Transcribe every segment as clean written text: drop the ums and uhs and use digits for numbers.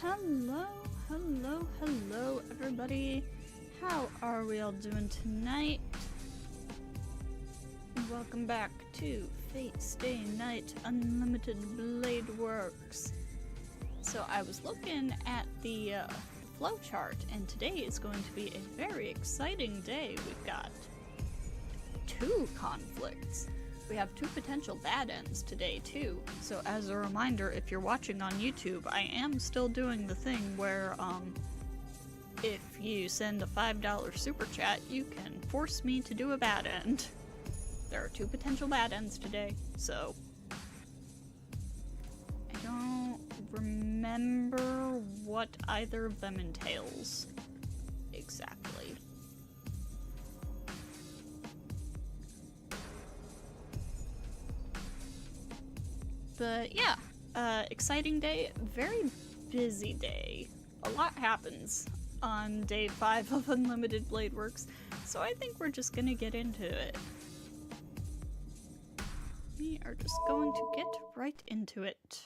Hello, everybody. How are we all doing tonight? Welcome back to Fate Stay Night Unlimited Blade Works. So I was looking at the flowchart, and today is going to be a very exciting day. We've got 2 conflicts. We have 2 potential bad ends today, too. So as a reminder, if you're watching on YouTube, I am still doing the thing where, if you send a $5 super chat, you can force me to do a bad end. There are 2 potential bad ends today, so... I don't remember what either of them entails exactly. But yeah, exciting day, very busy day. A lot happens on day 5 of Unlimited Blade Works, so I think we're just gonna get into it. We are just going to get right into it.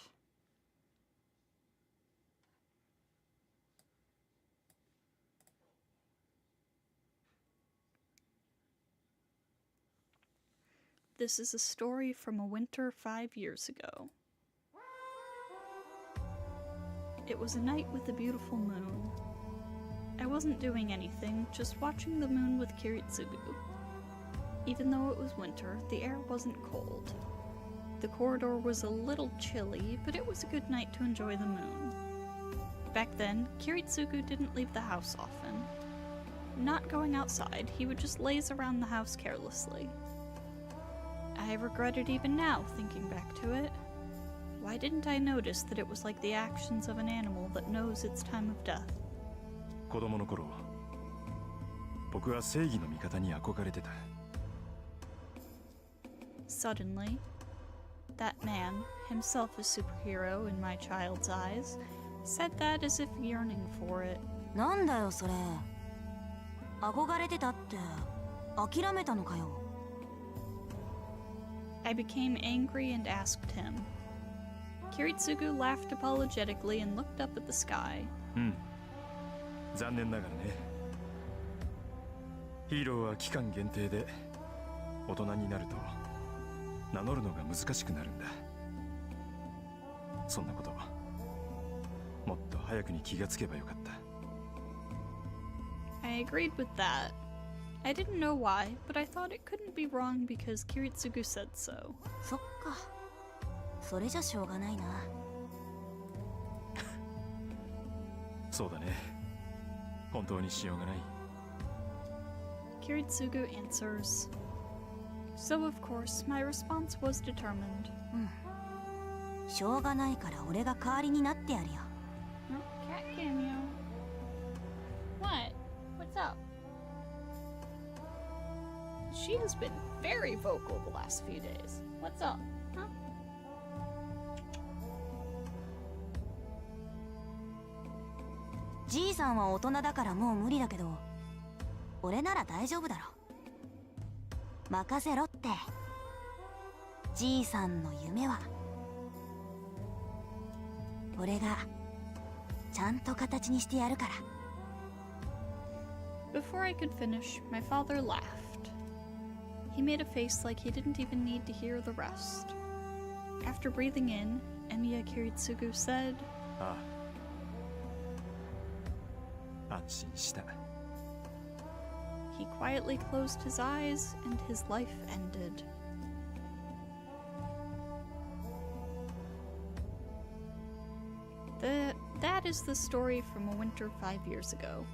This is a story from a winter 5 years ago. It was a night with a beautiful moon. I wasn't doing anything, just watching the moon with Kiritsugu. Even though it was winter, the air wasn't cold. The corridor was a little chilly, but it was a good night to enjoy the moon. Back then, Kiritsugu didn't leave the house often. Not going outside, he would just laze around the house carelessly. I regret it even now, thinking back to it. Why didn't I notice that it was like the actions of an animal that knows its time of death? 子供の頃、僕は正義の味方に憧れてた。 Suddenly, that man, himself a superhero in my child's eyes, said that as if yearning for it. なんだよそれ。憧れてたって諦めたのかよ。 I became angry and asked him. Kiritsugu laughed apologetically and looked up at the sky. 残念ながらね。ヒーローは期間限定で、大人になると名乗るのが難しくなるんだ。そんなこと、もっと早くに気がつけばよかった。I agreed with that. I didn't know why, but I thought it couldn't be wrong because Kiritsugu said so. そっか。それじゃしょうがないな。そうだね。本当にしようがない。Kiritsugu answers. So of course, my response was determined. しょうがないから俺が代わりになってやるよ。Oh, cat cameo. What? What's up? She has been very vocal the last few days. What's up? Huh? じいさんは大人だからもう無理だけど、俺なら大丈夫だろ。任せろって。じいさんの夢は、俺がちゃんと形にしてやるから。Before I could finish, my father laughed. He made a face like he didn't even need to hear the rest. After breathing in, Emiya Kiritsugu said, ああ、安心した。 He quietly closed his eyes and his life ended. That is the story from a winter 5 years ago.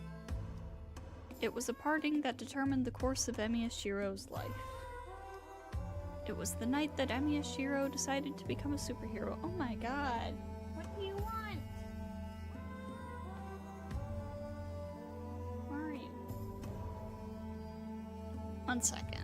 It was a parting that determined the course of Emiya Shiro's life. It was the night that Emiya Shiro decided to become a superhero. Oh my god. What do you want? Where are you? 1 second.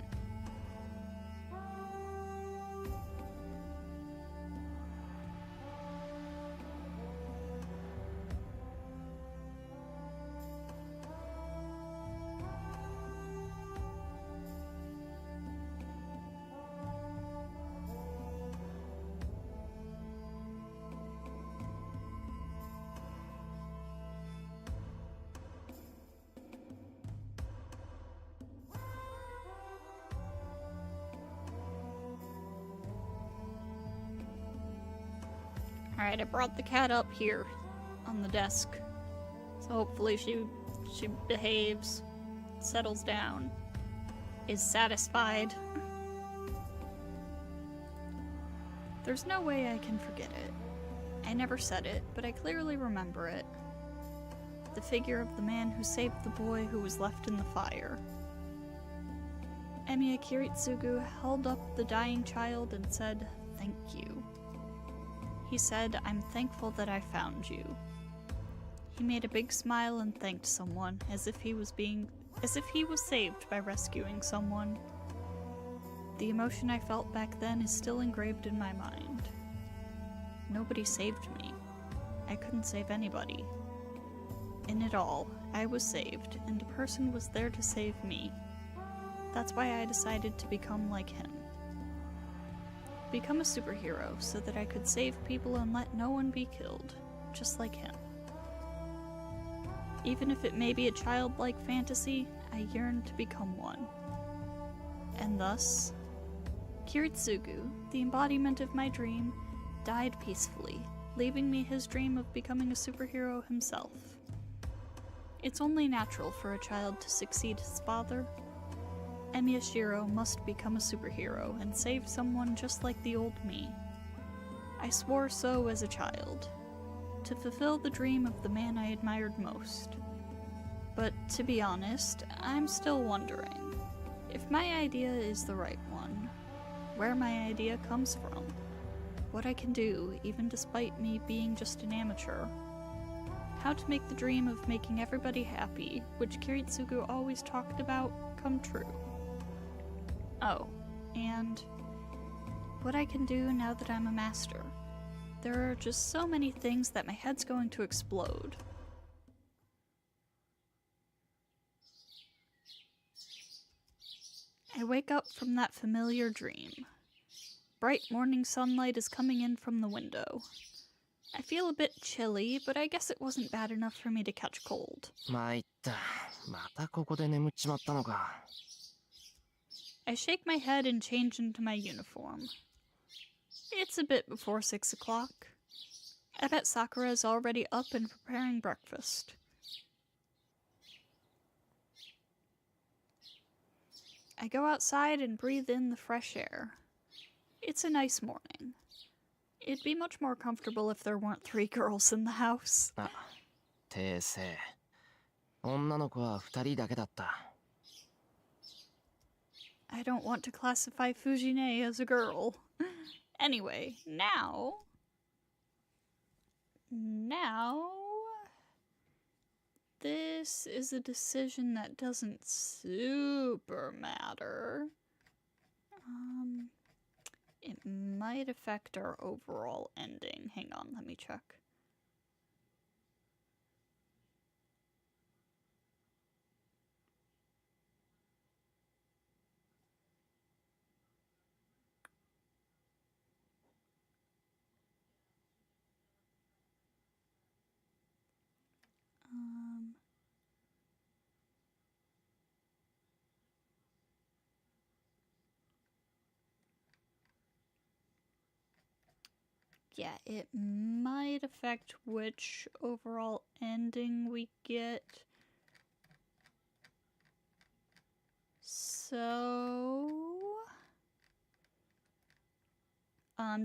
Alright, I brought the cat up here on the desk. So hopefully she behaves, settles down, is satisfied. There's no way I can forget it. I never said it, but I clearly remember it. The figure of the man who saved the boy who was left in the fire. Emiya Kiritsugu held up the dying child and said, "Thank you." He said, "I'm thankful that I found you." He made a big smile and thanked someone, as if he was saved by rescuing someone. The emotion I felt back then is still engraved in my mind. Nobody saved me. I couldn't save anybody. In it all, I was saved, and a person was there to save me. That's why I decided to become like him. Become a superhero so that I could save people and let no one be killed, just like him. Even if it may be a childlike fantasy, I yearn to become one. And thus, Kiritsugu, the embodiment of my dream, died peacefully, leaving me his dream of becoming a superhero himself. It's only natural for a child to succeed his father. Emiya Shiro must become a superhero and save someone just like the old me. I swore so as a child, to fulfill the dream of the man I admired most. But to be honest, I'm still wondering if my idea is the right one, where my idea comes from, what I can do even despite me being just an amateur, how to make the dream of making everybody happy, which Kiritsugu always talked about, come true. Oh, and what I can do now that I'm a master. There are just so many things that my head's going to explode. I wake up from that familiar dream. Bright morning sunlight is coming in from the window. I feel a bit chilly, but I guess it wasn't bad enough for me to catch cold. I shake my head and change into my uniform. It's a bit before 6 o'clock. I bet Sakura is already up and preparing breakfast. I go outside and breathe in the fresh air. It's a nice morning. It'd be much more comfortable if there weren't 3 girls in the house. I don't want to classify Fujine as a girl. Anyway, now, this is a decision that doesn't super matter. It might affect our overall ending. Hang on, let me check. Yeah, it might affect which overall ending we get. So,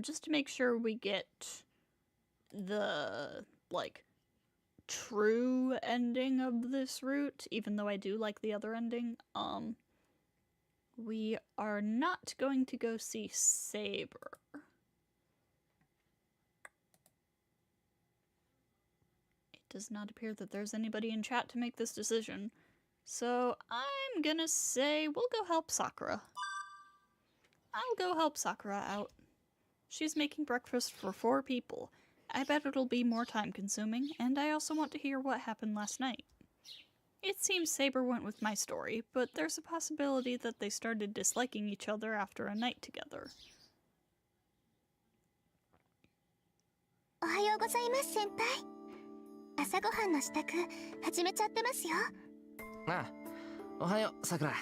just to make sure we get the, true ending of this route, even though I do like the other ending, we are not going to go see Saber. Does not appear that there's anybody in chat to make this decision. So I'm gonna say we'll go help Sakura. I'll go help Sakura out. She's making breakfast for 4 people. I bet it'll be more time consuming, and I also want to hear what happened last night. It seems Saber went with my story, but there's a possibility that they started disliking each other after a night together. おはようございます、先輩。朝ごはんの支度始めちゃってますよ。ああ、おはよう、さくら。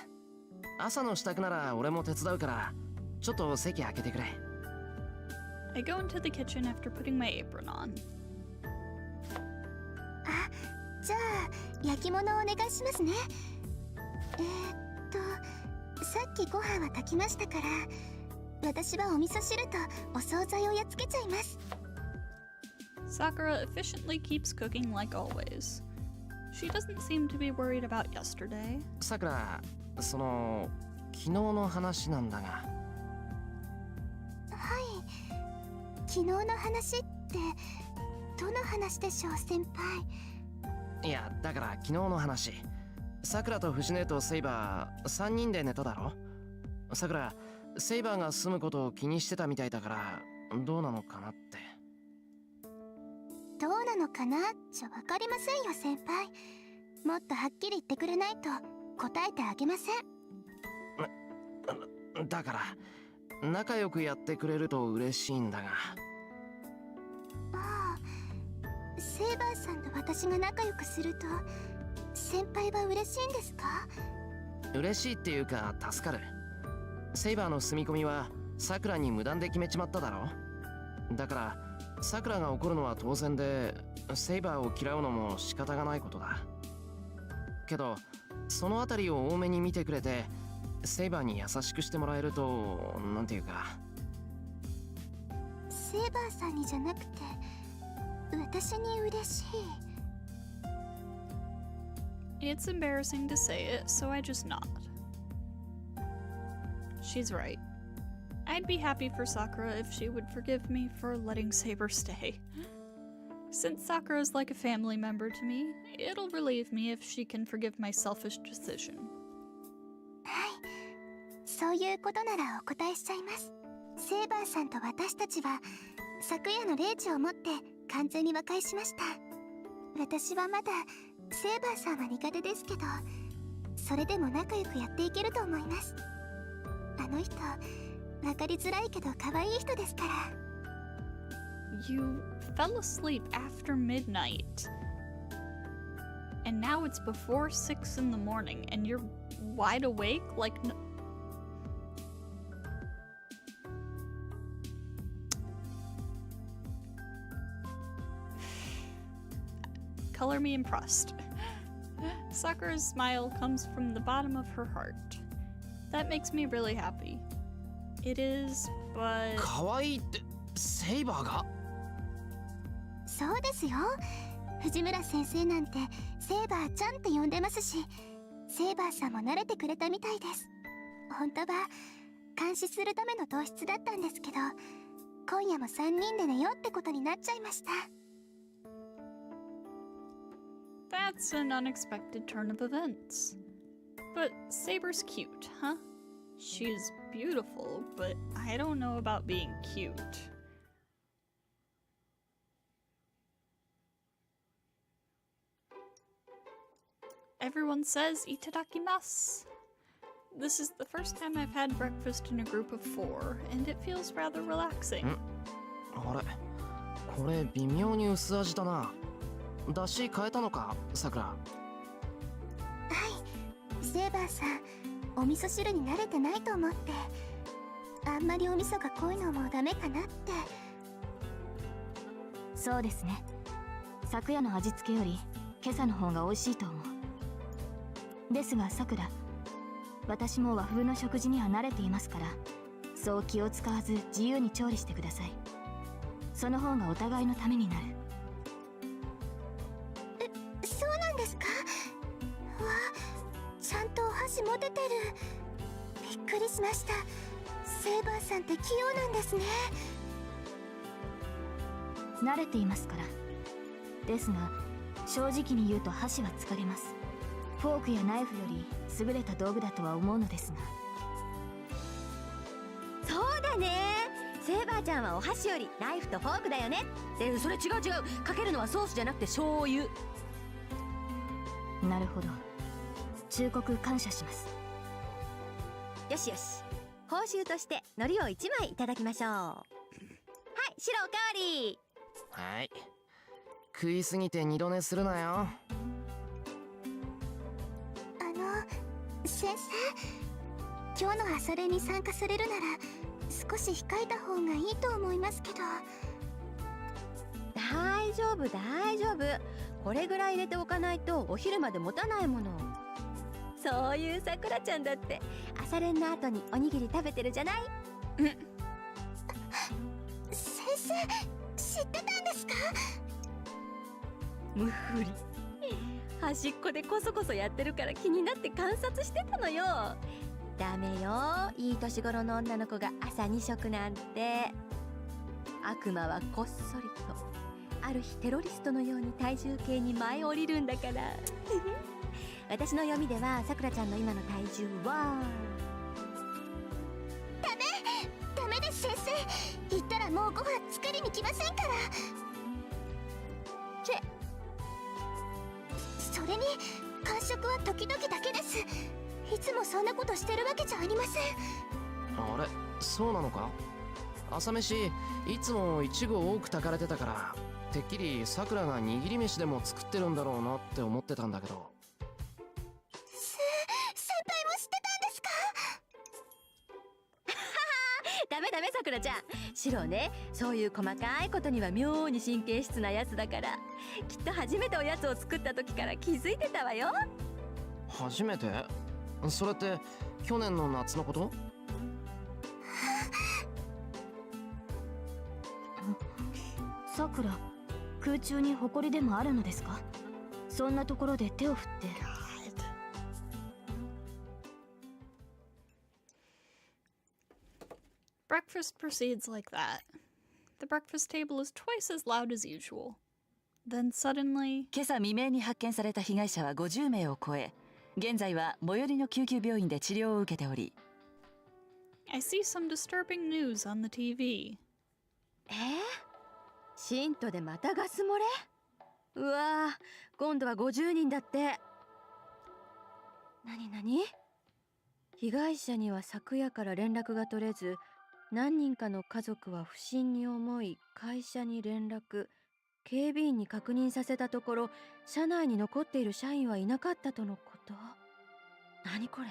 朝の支度なら俺も手伝うから、ちょっと席開けてくれ。I go into the kitchen after putting my apron on. あ、じゃあ焼き物をお願いしますね。さっきご飯は炊きましたから、私はお味噌汁とお惣菜をやっつけちゃいます。Sakura efficiently keeps cooking like always. She doesn't seem to be worried about yesterday. さくら、その昨日の話なんだが。はい、昨日の話ってどの話でしょう、先輩。いや、だから昨日の話。さくらと藤音とセイバー3人で寝ただろ。さくら、セイバーが住むことを気にしてたみたいだからどうなのかなって。どうなのかなじゃ分かりませんよ、先輩。もっとはっきり言ってくれないと答えてあげません。だから仲良くやってくれると嬉しいんだが。ああ、セイバーさんと私が仲良くすると先輩は嬉しいんですか？嬉しいっていうか助かる。セイバーの住み込みはさくらに無断で決めちまっただろ。だからさくらが怒るのは当然で、セイバーを嫌うのも仕方がないことだ。けどそのあたりを多めに見てくれて、セイバーに優しくしてもらえると、なんていうか。セイバーさんにじゃなくて私に嬉しい。It's embarrassing to say it, so I just nod. She's right. I'd be happy for Sakura if she would forgive me for letting Saber stay. Since Sakura is like a family member to me, it'll relieve me if she can forgive my selfish decision. はい、そういうことならお答えしちゃいます。セイバーさんと私たちは昨夜の霊地をもって完全に和解しました。私はまだセイバーさんは苦手ですけど、それでも仲良くやっていけると思います。あの人分かりづらいけど可愛い人ですから。 You fell asleep after midnight. And now it's before 6 in the morning and you're wide awake like Color me impressed. Sakura's smile comes from the bottom of her heart. That makes me really happy. It is, but... 可愛いってセイバーが？そうですよ。藤村先生なんてセイバーちゃんって呼んでますし、セイバーさんも慣れてくれたみたいです。本当は監視するための糖質だったんですけど、今夜も3人で寝ようってことになっちゃいました。That's an unexpected turn of events. But Saber's cute, huh? She's beautiful, but I don't know about being cute. Everyone says itadakimasu. This is the first time I've had breakfast in a group of 4, and it feels rather relaxing. あれ、これ微妙に薄味だな。出汁変えたのか、さくら。はい、セイバーさん、お味噌汁に慣れてないと思って、あんまりお味噌が濃いのもダメかなって。そうですね。昨夜の味付けより今朝の方が美味しいと思う。ですがさくら、私も和風の食事には慣れていますから、そう気を使わず自由に調理してください。その方がお互いのためになる。そうなんですか？わあ、ちゃんとお箸持ててる。びっくりしました。セイバーさんって器用なんですね。慣れていますから。ですが正直に言うと箸は疲れます。フォークやナイフより優れた道具だとは思うのですが。そうだね。セイバーちゃんはお箸よりナイフとフォークだよね。それ違う。かけるのはソースじゃなくて醤油。なるほど。忠告感謝します。よしよし。報酬として海苔を1枚いただきましょう。はい、白おかわり。はい。食いすぎて二度寝するなよ。先生、今日の朝練に参加されるなら少し控えた方がいいと思いますけど。大丈夫大丈夫、これぐらい入れておかないとお昼まで持たないもの。そういうさくらちゃんだって朝練の後におにぎり食べてるじゃない。先生、知ってたんですか？むふり、端っこでこそこそやってるから気になって観察してたのよ。ダメよ、いい年頃の女の子が朝2食なんて。悪魔はこっそりとある日テロリストのように体重計に舞い降りるんだから私の読みではさくらちゃんの今の体重は。ダメです先生、行ったらもうご飯作りに来ませんから。チェ。それに間食は時々だけです。いつもそんなことしてるわけじゃありません。あれ、そうなのか？朝飯いつもイチゴ多く炊かれてたから、てっきりさくらが握り飯でも作ってるんだろうなって思ってたんだけど。先輩も知ってたんですか？ダメダメさくらちゃん、シロね、そういう細かいことには妙に神経質なやつだから、きっと初めておやつを作った時から気づいてたわよ。初めて？それって去年の夏のこと？さくら、空中に埃でもあるのですか？そんなところで手を振って。Breakfast proceeds like that. The breakfast table is twice as loud as usual. Then suddenly, 今朝未明に発見された被害者は50名を超え、現在は最寄りの救急病院で治療を受けており、 I see some disturbing news on the TV. シントでまたガス漏れ？うわー、今度は50人だって。なに被害者には昨夜から連絡が取れず、何人かの家族は不審に思い会社に連絡、警備員に確認させたところ、社内に残っている社員はいなかったとのこと。何これ？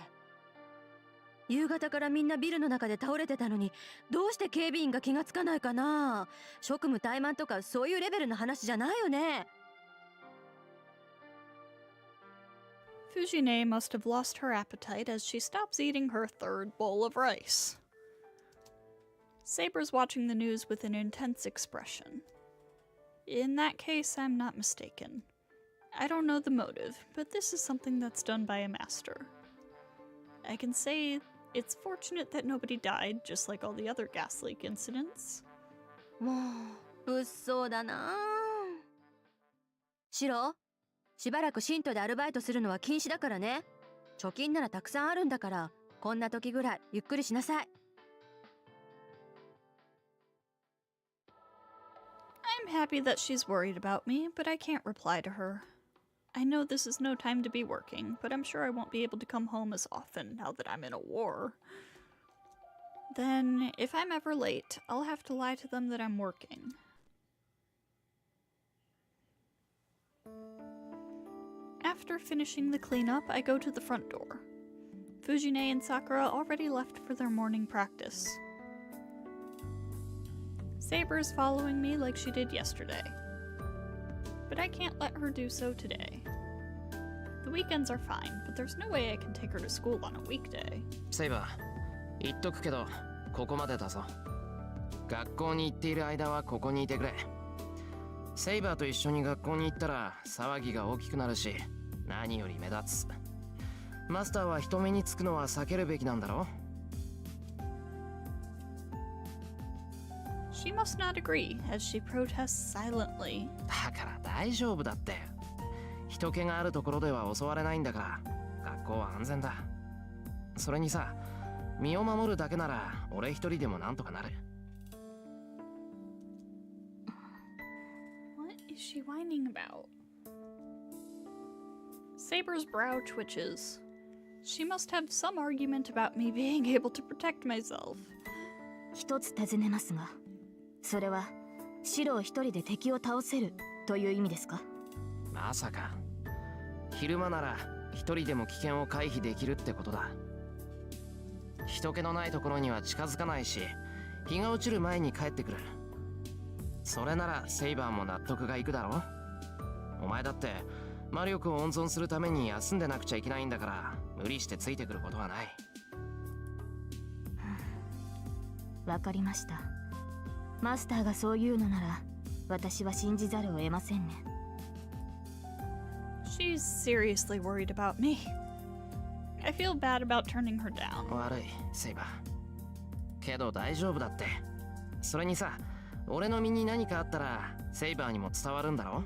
夕方からみんなビルの中で倒れてたのに、どうして警備員が気がつかないかな。職務怠慢とかそういうレベルの話じゃないよね。Fujine must have lost her appetite as she stops eating her third bowl of rice. Saber's watching the news with an intense expression. In that case, I'm not mistaken. I don't know the motive, but this is something that's done by a master. I can say it's fortunate that nobody died, just like all the other gas leak incidents. もう物騒だな。シロ、しばらくシントでアルバイトするのは禁止だからね。貯金ならたくさんあるんだから、こんな時ぐらいゆっくりしなさい。I'm happy that she's worried about me, but I can't reply to her. I know this is no time to be working, but I'm sure I won't be able to come home as often now that I'm in a war. Then, if I'm ever late, I'll have to lie to them that I'm working. After finishing the cleanup, I go to the front door. Fujine and Sakura already left for their morning practice. Saber's following me like she did yesterday. But I can't let her do so today. The weekends are fine, but there's no way I can take her to school on a weekday. セイバー、言っとくけどここまでだぞ。学校に行っている間はここにいてくれ。セイバーと一緒に学校に行ったら騒ぎが大きくなるし、何より目立つ。マスターは人目につくのは避けるべきなんだろ。She must not agree, as she protests silently. だから大丈夫だって。人気があるところでは襲われないんだから、学校は安全だ。それにさ、身を守るだけなら俺一人でもなんとかなる。What is she whining about? Saber's brow twitches. She must have some argument about me being able to protect myself. 一つ尋ねますが、それは白を一人で敵を倒せるという意味ですか？まさか。昼間なら一人でも危険を回避できるってことだ。人気のないところには近づかないし、日が落ちる前に帰ってくる。それならセイバーも納得がいくだろ。お前だって魔力を温存するために休んでなくちゃいけないんだから、無理してついてくることはない。わかりました。マスターがそう言うのなら私は信じざるを得ませんね。 She's seriously worried about me. I feel bad about turning her down. 悪いセイバー、けど大丈夫だって。それにさ、俺の身に何かあったらセイバーにも伝わるんだろ。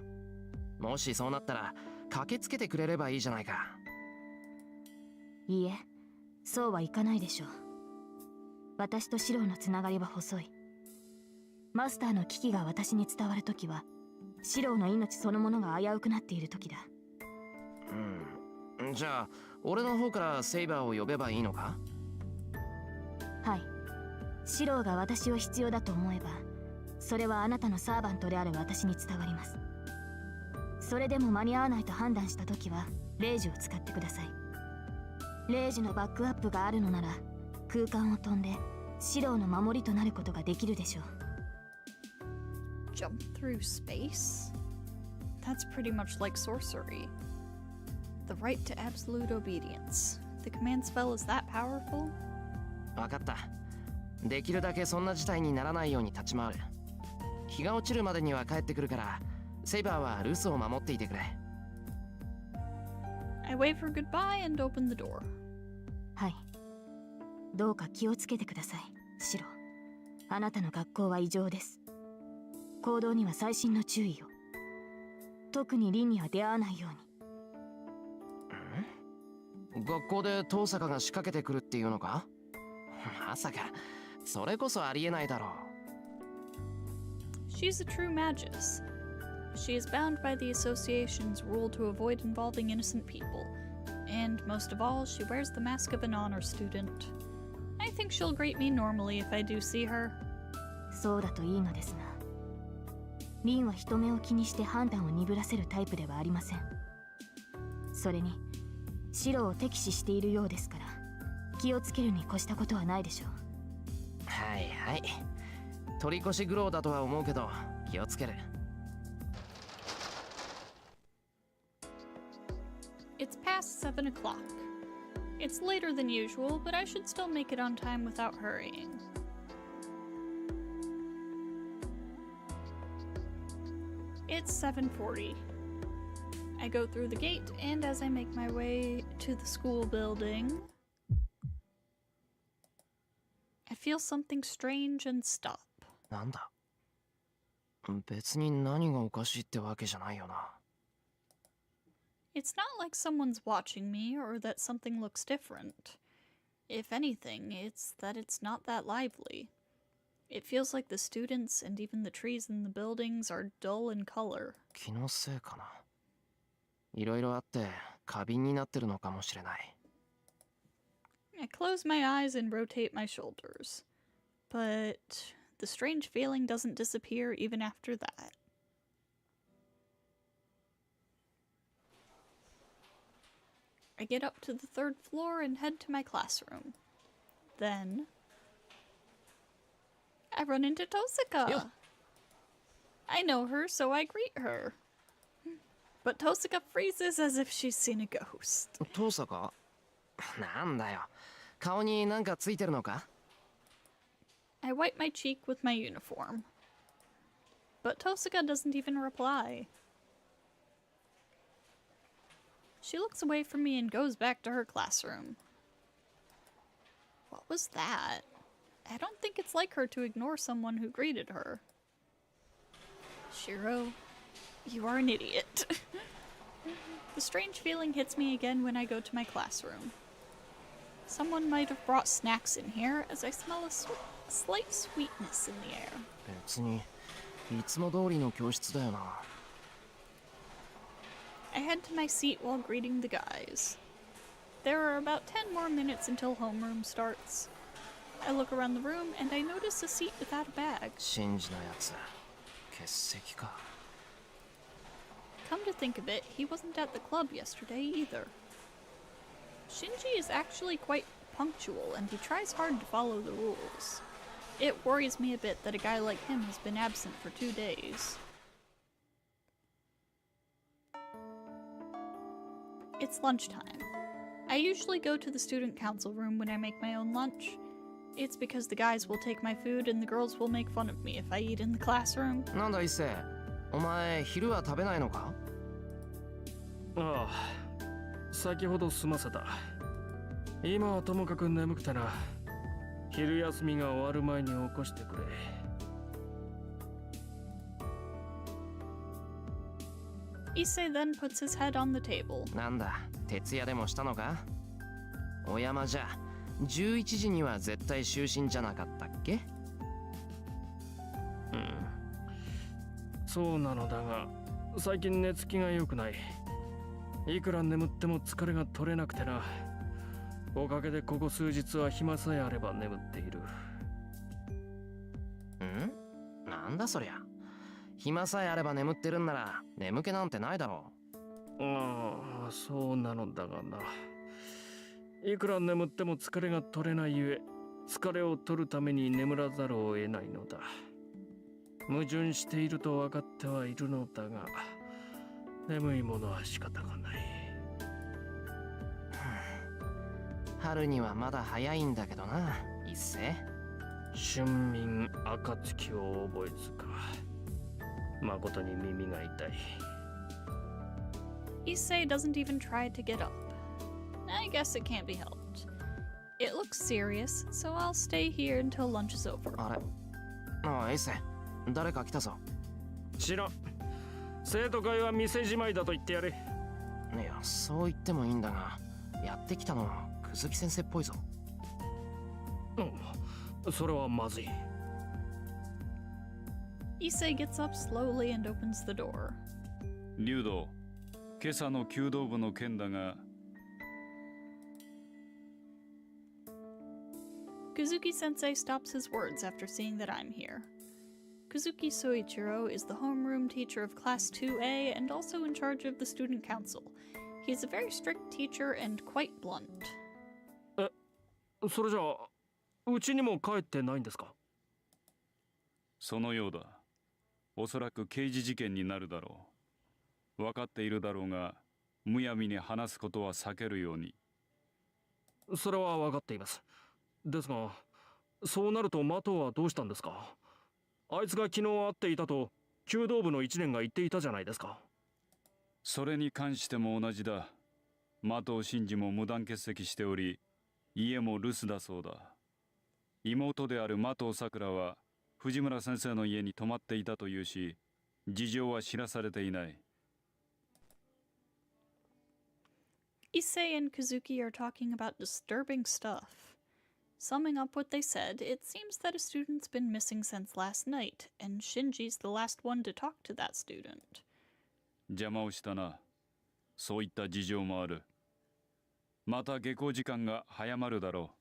もしそうなったら駆けつけてくれればいいじゃないか。いいえ、そうはいかないでしょう。私とシローのつながりは細い。マスターの危機が私に伝わるときはシローの命そのものが危うくなっているときだ。じゃあ俺の方からセイバーを呼べばいいのか？はい。シローが私を必要だと思えば、それはあなたのサーバントである私に伝わります。それでも間に合わないと判断したときはレイジを使ってください。レイジのバックアップがあるのなら空間を飛んでシローの守りとなることができるでしょう。Jump through space? That's pretty much like sorcery. The right to absolute obedience. The command spell is that powerful? わかった。できるだけそんな事態にならないように立ち回る。日が落ちるまでには帰ってくるから、セイバーは留守を守っていてくれ。I wave her goodbye and open the door. はい。どうか気をつけてください、シロー。あなたの学校は異常です。行動には細心の注意を。特にリンには出会わないように。学校で遠坂が仕掛けてくるっていうのか？まさか、それこそありえないだろう。She's a true magus. She is bound by the association's rule to avoid involving innocent people. And most of all, she wears the mask of an honor student. I think she'll greet me normally if I do see her. そうだといいのですが、リンは人目を気にして判断を鈍らせるタイプではありません。それにシロを敵視しているようですから、気をつけるに越したことはないでしょう。はいはい。取り越し苦労だとは思うけど、気をつける。It's past 7 o'clock. It's later than usual, but I should still make it on time without hurrying. It's 7:40. I go through the gate, and as I make my way to the school building, I feel something strange and stop. なんだ？別に何がおかしいってわけじゃないよな。It's not like someone's watching me or that something looks different. If anything, it's that it's not that lively. It feels like the students and even the trees in the buildings are dull in color. 気のせいかな。いろいろあって過敏になってるのかもしれない。I close my eyes and rotate my shoulders. But the strange feeling doesn't disappear even after that. I get up to the 3rd floor and head to my classroom. Then I run into Tosaka. Yo. I know her, so I greet her. But Tosaka freezes as if she's seen a ghost. 遠坂？なんだよ。顔になんかついてるのか？ I wipe my cheek with my uniform. But Tosaka doesn't even reply. She looks away from me and goes back to her classroom. What was that? I don't think it's like her to ignore someone who greeted her. Shiro, you are an idiot. The strange feeling hits me again when I go to my classroom. Someone might have brought snacks in here, as I smell a slight sweetness in the air. 別にいつも通りの教室だよな。I head to my seat while greeting the guys. There are about 10 more minutes until homeroom starts. I look around the room and I notice a seat without a bag. 信じのやつ。欠席か。Come to think of it, he wasn't at the club yesterday either. Shinji is actually quite punctual and he tries hard to follow the rules. It worries me a bit that a guy like him has been absent for 2 days. It's lunchtime. I usually go to the student council room when I make my own lunch. It's because the guys will take my food and the girls will make fun of me if I eat in the classroom. なんだ一星、お前昼は食べないのか？ああ、先ほど済ませた。今はともかく眠くてな。昼休みが終わる前に起こしてくれ。Issei then puts his head on the table. なんだ、徹夜でもしたのか？お山じゃ、11時には絶対就寝じゃなかったっけ？うん。そうなのだが、最近寝つきが良くない。いくら眠っても疲れが取れなくてな。おかげでここ数日は暇さえあれば眠っている。ん？なんだそりゃ。暇さえあれば眠ってるんなら眠気なんてないだろう。ああ、そうなのだがな。いくら眠っても疲れが取れないゆえ、疲れを取るために眠らざるを得ないのだ。矛盾していると分かってはいるのだが、眠いものは仕方がない。春にはまだ早いんだけどな、一星。春眠暁を覚えずか。誠に耳が痛い。Issei doesn't even try to get up. I guess it can't be helped. It looks serious, so I'll stay here until lunch is over. あれ？ああ、一星、誰か来たぞ。知らん。生徒会は店じまいだと言ってやれ。いや、そう言ってもいいんだが、やってきたのはくずき先生っぽいぞ。うん、それはまずい。Issei gets up slowly and opens the door. 竜道、今朝の弓道部の件だが。Kuzuki-sensei stops his words after seeing that I'm here. Kuzuki Soichiro is the homeroom teacher of Class 2A and also in charge of the student council. He is a very strict teacher and quite blunt. それじゃあ、うちにも帰ってないんですか？そのようだ。おそらく刑事事件になるだろう。分かっているだろうが、むやみに話すことは避けるように。それは分かっています。ですが、そうなるとマトはどうしたんですか？あいつが昨日会っていたと弓道部の一年が言っていたじゃないですか。それに関しても同じだ。的尾真司も無断欠席しており、家も留守だそうだ。妹である的尾さくらは藤村先生の家に泊まっていたというし、事情は知らされていない。Issei and Kazuki are talking about disturbing stuff. Summing up what they said, it seems that a student's been missing since last night, and Shinji's the last one to talk to that student. 邪魔をしたな。そういった事情もある。また下校時間が早まるだろう。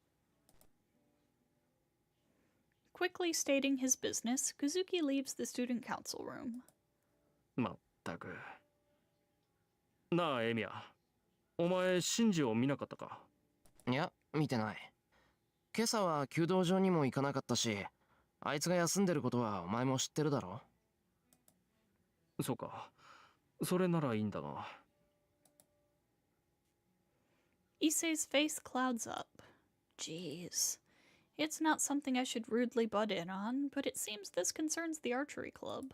Quickly stating his business, Kazuki leaves the student council room. まったく。なあ、エミヤ。お前、シンジを見なかったか？いや、見てない。今朝は弓道場にも行かなかったし、あいつが休んでることはお前も知ってるだろ？そうか。それならいいんだが。Issei's face clouds up. Jeez. It's not something I should rudely butt in on, but it seems this concerns the archery club.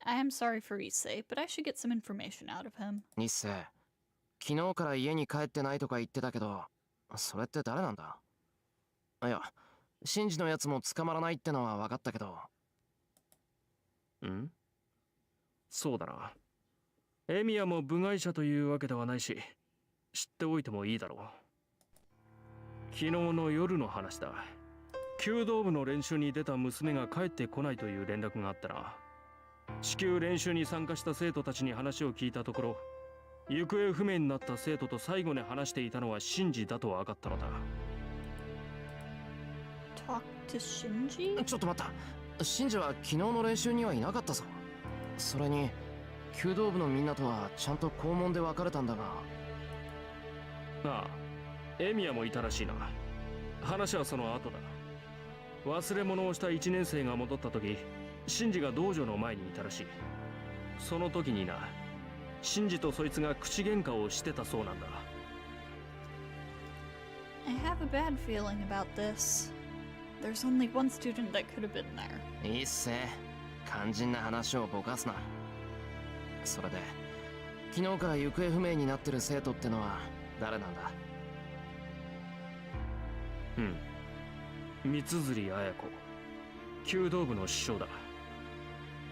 I am sorry for Issei, but I should get some information out of him. 日星、昨日から家に帰ってないとか言ってたけど、それって誰なんだ？いや、シンジのやつも捕まらないってのは分かったけど。ん？そうだな。エミヤも部外者というわけではないし、知っておいてもいいだろう。昨日の夜の話だ。弓道部の練習に出た娘が帰ってこないという連絡があったな。至急練習に参加した生徒たちに話を聞いたところ、行方不明になった生徒と最後に話していたのはシンジだと分かったのだ。Talk to Shinji? ちょっと待った。シンジは昨日の練習にはいなかったぞ。それに弓道部のみんなとはちゃんと校門で別れたんだが。ああ、エミヤもいたらしいな。話はその後だ。忘れ物をした1年生が戻った時、シンジが道場の前にいたらしい。その時にな、シンジとそいつが口喧嘩をしてたそうなんだ。I have a bad feeling about this. There's only one student that could have been there. いいっせ。肝心な話をぼかすな。それで、昨日から行方不明になってる生徒ってのは誰なんだ？三釣綾子、弓道部の師匠だ。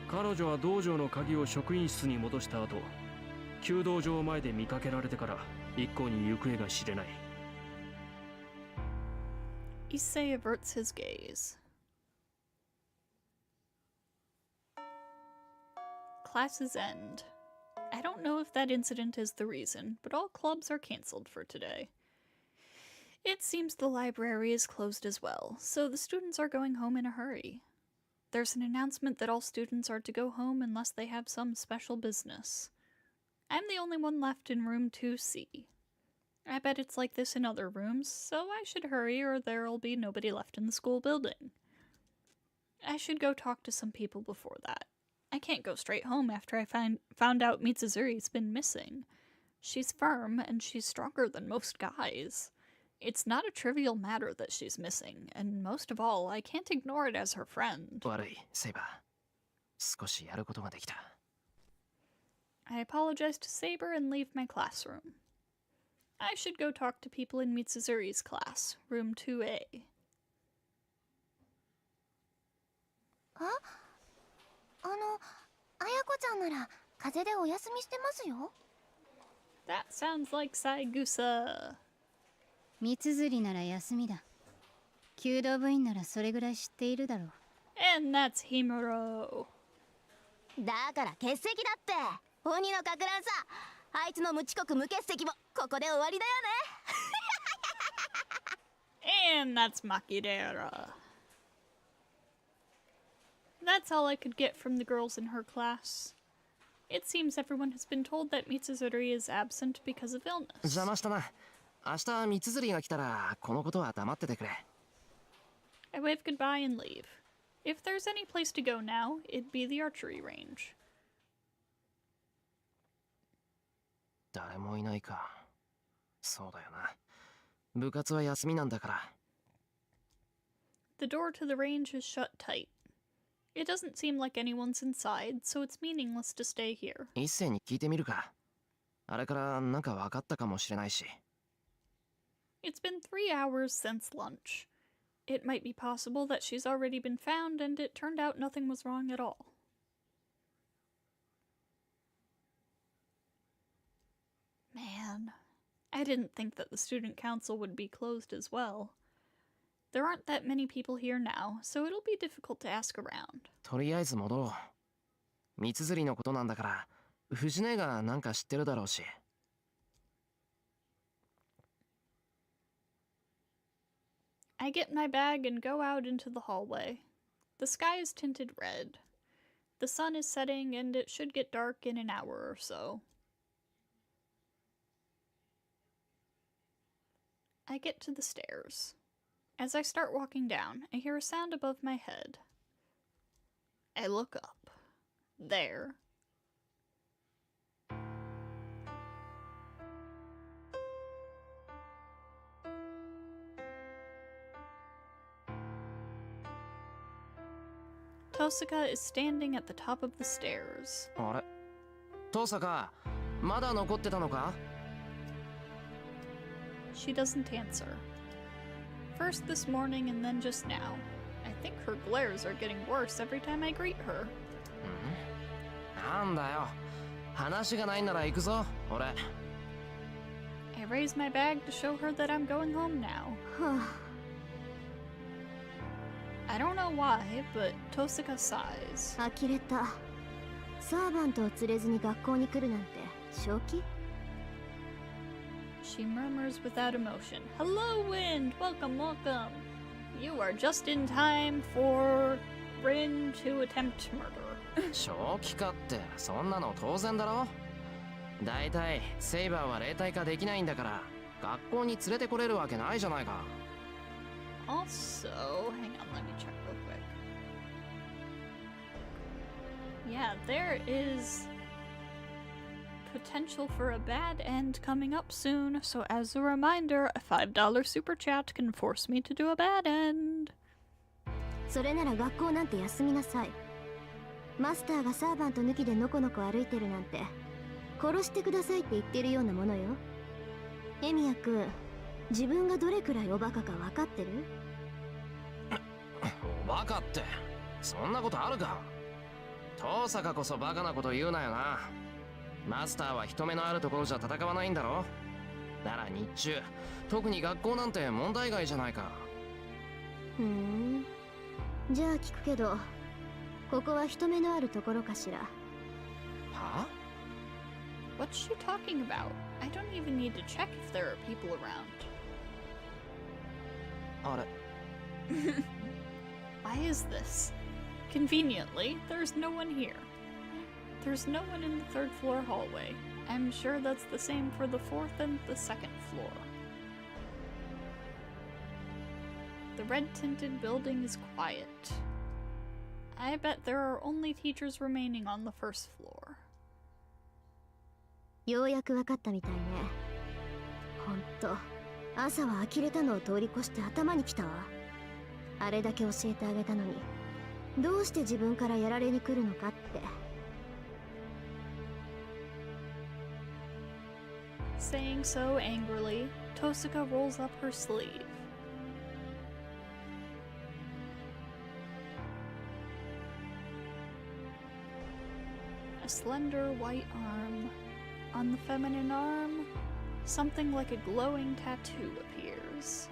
彼女は道場の鍵を職員室に戻した後、弓道場前で見かけられてから一向に行方が知れない。Issei averts his gaze. Classes end. I don't know if that incident is the reason, but all clubs are cancelled for today. It seems the library is closed as well, so the students are going home in a hurry. There's an announcement that all students are to go home unless they have some special business. I'm the only one left in room 2C. I bet it's like this in other rooms, so I should hurry or there'll be nobody left in the school building. I should go talk to some people before that. I can't go straight home after I found out Mitsuzuri's been missing. She's firm, and she's stronger than most guys. It's not a trivial matter that she's missing, and most of all, I can't ignore it as her friend. 悪い、セイバー。少しやることができた。I apologize to Saber and leave my classroom. I should go talk to people in Mitsuzuri's class, room 2A. 綾子ちゃんなら風邪でお休みしてますよ。That sounds like Saigusa. 三綴なら休みだ。弓道部員ならそれぐらい知っているだろう。And that's Himuro. だから欠席だって。鬼のかく乱さ。あいつの無遅刻無欠席もここで終わりだよね。And that's Makidera. That's all I could get from the girls in her class. It seems everyone has been told that Mitsuzuri is absent because of illness. 邪魔したな。明日三綴が来たらこのことは黙っててくれ。I wave goodbye and leave. If there's any place to go now, it'd be the archery range. 誰もいないか。そうだよな。部活は休みなんだから。The door to the range is shut tight. It doesn't seem like anyone's inside, so it's meaningless to stay here. 一斉に聞いてみるか。あれからなんか分かったかもしれないし。It's been 3 hours since lunch. It might be possible that she's already been found and it turned out nothing was wrong at all. Man, I didn't think that the student council would be closed as well. There aren't that many people here now, so it'll be difficult to ask around. とりあえず戻ろう。三綴のことなんだから、藤姉がなんか知ってるだろうし。I get my bag and go out into the hallway. The sky is tinted red. The sun is setting and it should get dark in an hour or so. I get to the stairs. As I start walking down, I hear a sound above my head. I look up. There. Tosaka is standing at the top of the stairs. あれ、トサカ、まだ残ってたのか? She doesn't answer. First this morning and then just now. I think her glares are getting worse every time I greet her. なんだよ。話がないなら行くぞ、俺。I raise my bag to show her that I'm going home now. I don't know why, but Tosaka sighs. 呆れた。サーバントを連れずに学校に来るなんて正気? She murmurs without emotion. Hello, Wind! Welcome, welcome! You are just in time for Rin to attempt murder. 正気かって、そんなの当然だろ。だいたいセイバーは霊体化できないんだから、学校に連れてこれるわけないじゃないか。Also, hang on, let me check real quick. Yeah, there is potential for a bad end coming up soon, so as a reminder, a $5 super chat can force me to do a bad end. それなら学校なんて休みなさい。マスターがサーバント抜きでのこのこ歩いてるなんて殺してくださいって言ってるようなものよ。エミヤ君、自分がどれくらいおバカか分かってる？おバカって、そんなことあるか。遠坂こそバカなこと言うなよな。マスターは人目のあるところじゃ戦わないんだろ。なら日中、特に学校なんて問題外じゃないか。ふん。じゃあ聞くけど、ここは人目のあるところかしら。は？ What's she talking about? I don't even need to check if there are people around. あれ Why is this? Conveniently, there's no one here. There's no one in the third floor hallway. I'm sure that's the same for the fourth and the second floor. The red-tinted building is quiet. I bet there are only teachers remaining on the first floor. ようやく分かったみたいね。ほんと、朝は呆れたのを通り越して頭にきたわ。あれだけ教えてあげたのに、どうして自分からやられに来るのかって。Saying so angrily, Tosuka rolls up her sleeve. A slender white arm. On the feminine arm, something like a glowing tattoo appears.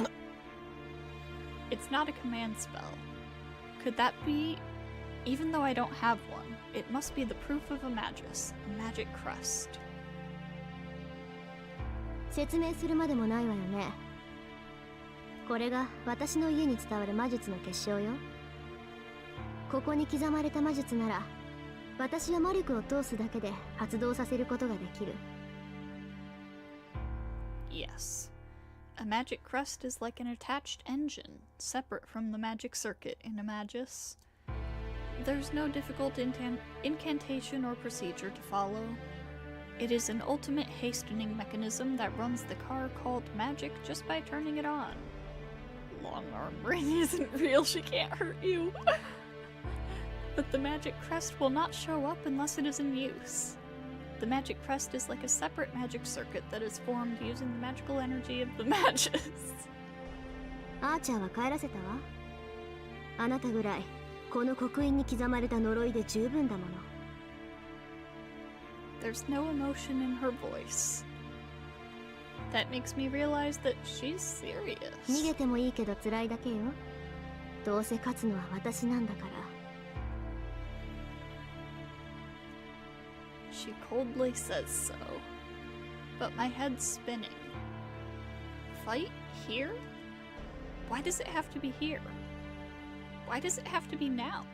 It's not a command spell. Could that be... Even though I don't have one, it must be the proof of a magus, a magic crest. 説明するまでもないわよね。これが私の家に伝わる魔術の結晶よ。ここに刻まれた魔術なら、私は魔力を通すだけで発動させることができる。Yes. A magic crest is like an attached engine, separate from the magic circuit in a magus. There's no difficult incantation or procedure to follow. It is an ultimate hastening mechanism that runs the car called magic just by turning it on. Long arm ring isn't real, she can't hurt you. But the magic crest will not show up unless it is in use. The magic crest is like a separate magic circuit that is formed using the magical energy of the magus. アーチャーは帰らせたわ。あなたぐらい、この刻印に刻まれた呪いで十分だもの。There's no emotion in her voice. That makes me realize that she's serious. 逃げてもいいけど辛いだけよ。どうせ勝つのは私なんだから。She coldly says so. But my head's spinning. Fight here? Why does it have to be here? Why does it have to be now?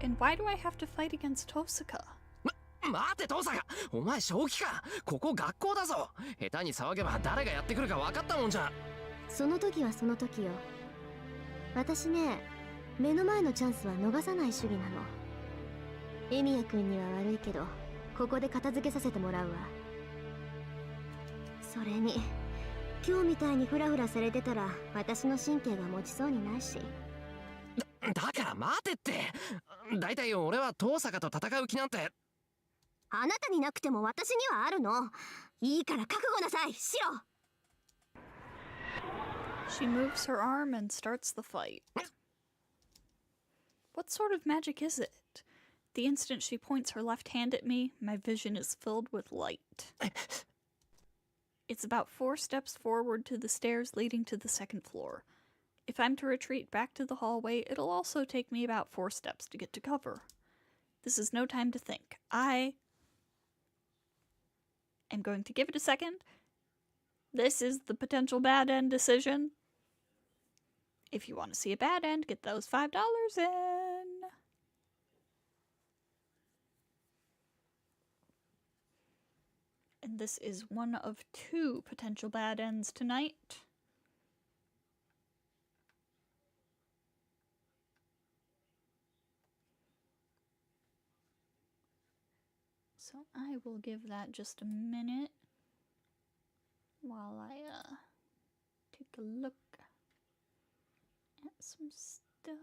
And why do I have to fight against Tosuka? 待て、父さんがお前正気か。ここ学校だぞ。下手に騒げば誰がやってくるか分かったもんじゃ。その時はその時よ。私ね、目の前のチャンスは逃さない主義なの。エミヤ君には悪いけど、ここで片付けさせてもらうわ。それに、今日みたいにフラフラされてたら私の神経が持ちそうにないし。だから待てって。だいたい俺は遠坂と戦う気なんて。あなたになくても私にはあるの。いいから覚悟なさい、シロ。She moves her arm and starts the fight. What sort of magic is it? The instant she points her left hand at me, my vision is filled with light. It's about 4 steps forward to the stairs leading to the second floor. If I'm to retreat back to the hallway, it'll also take me about 4 steps to get to cover. This is no time to think. I am going to give it a second. This is the potential bad end decision. If you want to see a bad end, get those $5 in. And this is one of 2 potential bad ends tonight. So I will give that just a minute while I take a look at some stuff.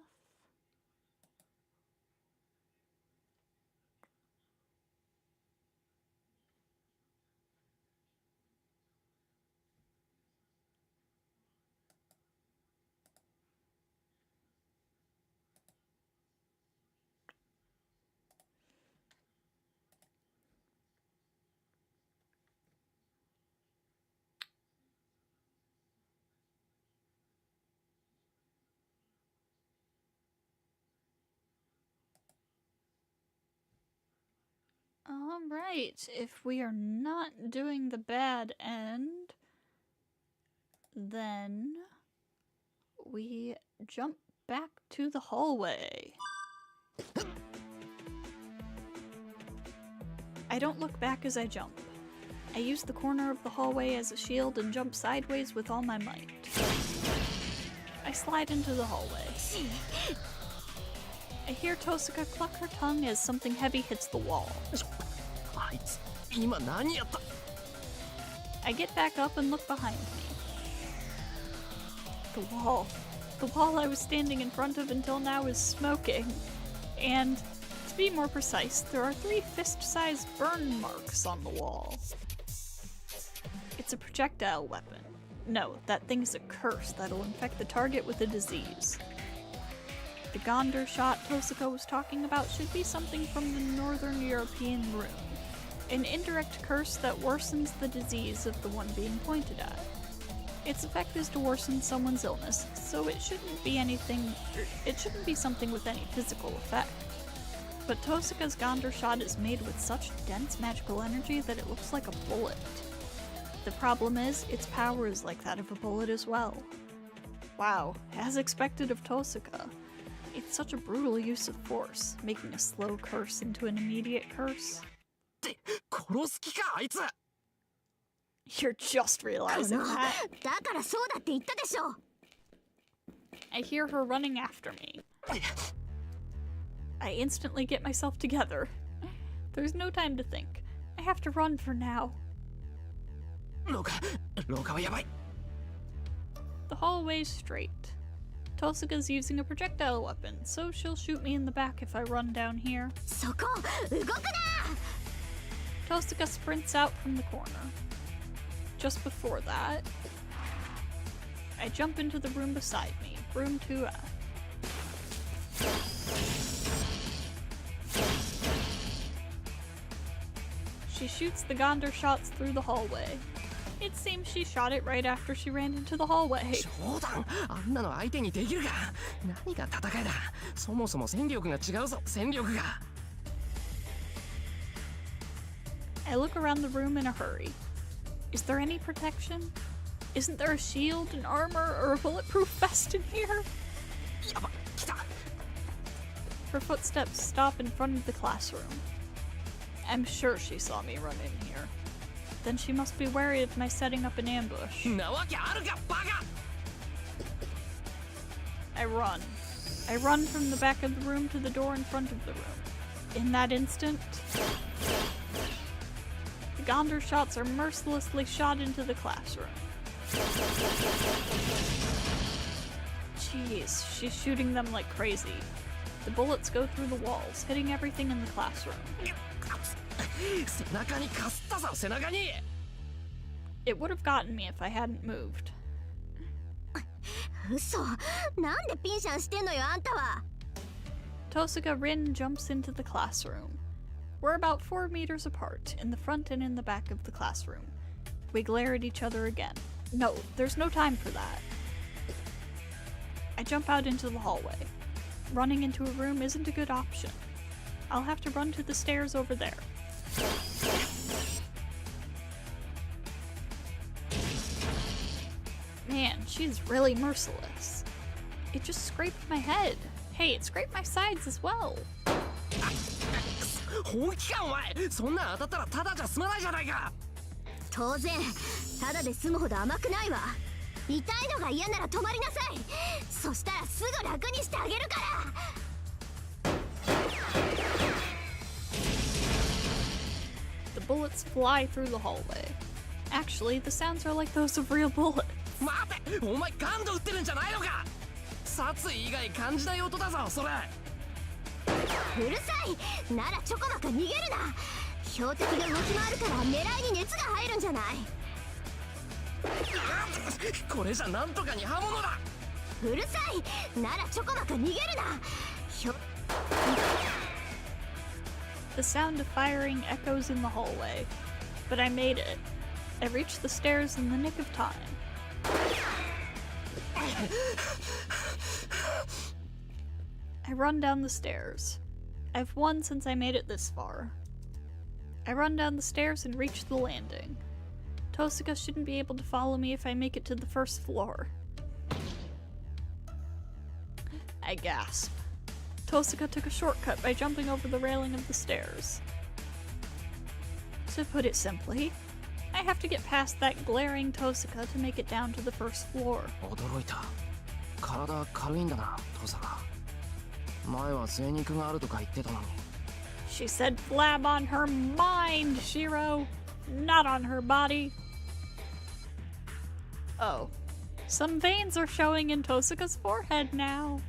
Alright, if we are not doing the bad end, then we jump back to the hallway. I don't look back as I jump. I use the corner of the hallway as a shield and jump sideways with all my might. I slide into the hallway. I hear Tosuka cluck her tongue as something heavy hits the wall. I get back up and look behind me. The wall I was standing in front of until now is smoking. And, to be more precise, there are 3 fist-sized burn marks on the wall. It's a projectile weapon. No, that thing is a curse that'll infect the target with a disease. The Gondor shot Tosuka was talking about should be something from the Northern European rune. An indirect curse that worsens the disease of the one being pointed at. Its effect is to worsen someone's illness, so it shouldn't be something with any physical effect. But Tosuka's Gondor shot is made with such dense magical energy that it looks like a bullet. The problem is, its power is like that of a bullet as well. Wow, as expected of Tosuka. It's such a brutal use of force, making a slow curse into an immediate curse. You're just realizing that. I hear her running after me. I instantly get myself together. There's no time to think. I have to run for now. The hallway's straight. Tosuka's using a projectile weapon, so she'll shoot me in the back if I run down here. Tosuka sprints out from the corner. Just before that, I jump into the room beside me, room 2F. She shoots the Gondor shots through the hallway. It seems she shot it right after she ran into the hallway. I look around the room in a hurry. Is there any protection? Isn't there a shield, an armor, or a bulletproof vest in here? Her footsteps stop in front of the classroom. I'm sure she saw me run in here. Then she must be wary of my setting up an ambush. I run. I run from the back of the room to the door in front of the room. In that instant, the Gondor shots are mercilessly shot into the classroom. Jeez, she's shooting them like crazy. The bullets go through the walls, hitting everything in the classroom. It would have gotten me if I hadn't moved. Tosuka Rin jumps into the classroom. We're about 4 meters apart, in the front and in the back of the classroom. We glare at each other again. No, there's no time for that. I jump out into the hallway. Running into a room isn't a good option. I'll have to run to the stairs over there. Man, she's really merciless. It just scraped my head. Hey, it scraped my sides as well. The bullets fly through the hallway. Actually, the sounds are like those of real bullets. 待て、お前ガンド撃ってるんじゃないのか。殺意以外感じない音だぞそれ。うるさい。ならちょこまか逃げるな。標的が動き回るから狙いに熱が入るんじゃない。これじゃなんとかに刃物だ。うるさい。ならちょこまか逃げるな。The sound of firing echoes in the hallway, but I made it. I reached the stairs in the nick of time. I run down the stairs. I've won since I made it this far. I run down the stairs and reach the landing. Tosuka shouldn't be able to follow me if I make it to the first floor. I gasp. Tosuka took a shortcut by jumping over the railing of the stairs. To put it simply, I have to get past that glaring Tosuka to make it down to the first floor. 驚いた。体軽いんだな、トサカ。前は精肉があるとか言ってたのに。She said flab on her mind, Shiro, not on her body. Oh, some veins are showing in Tosuka's forehead now.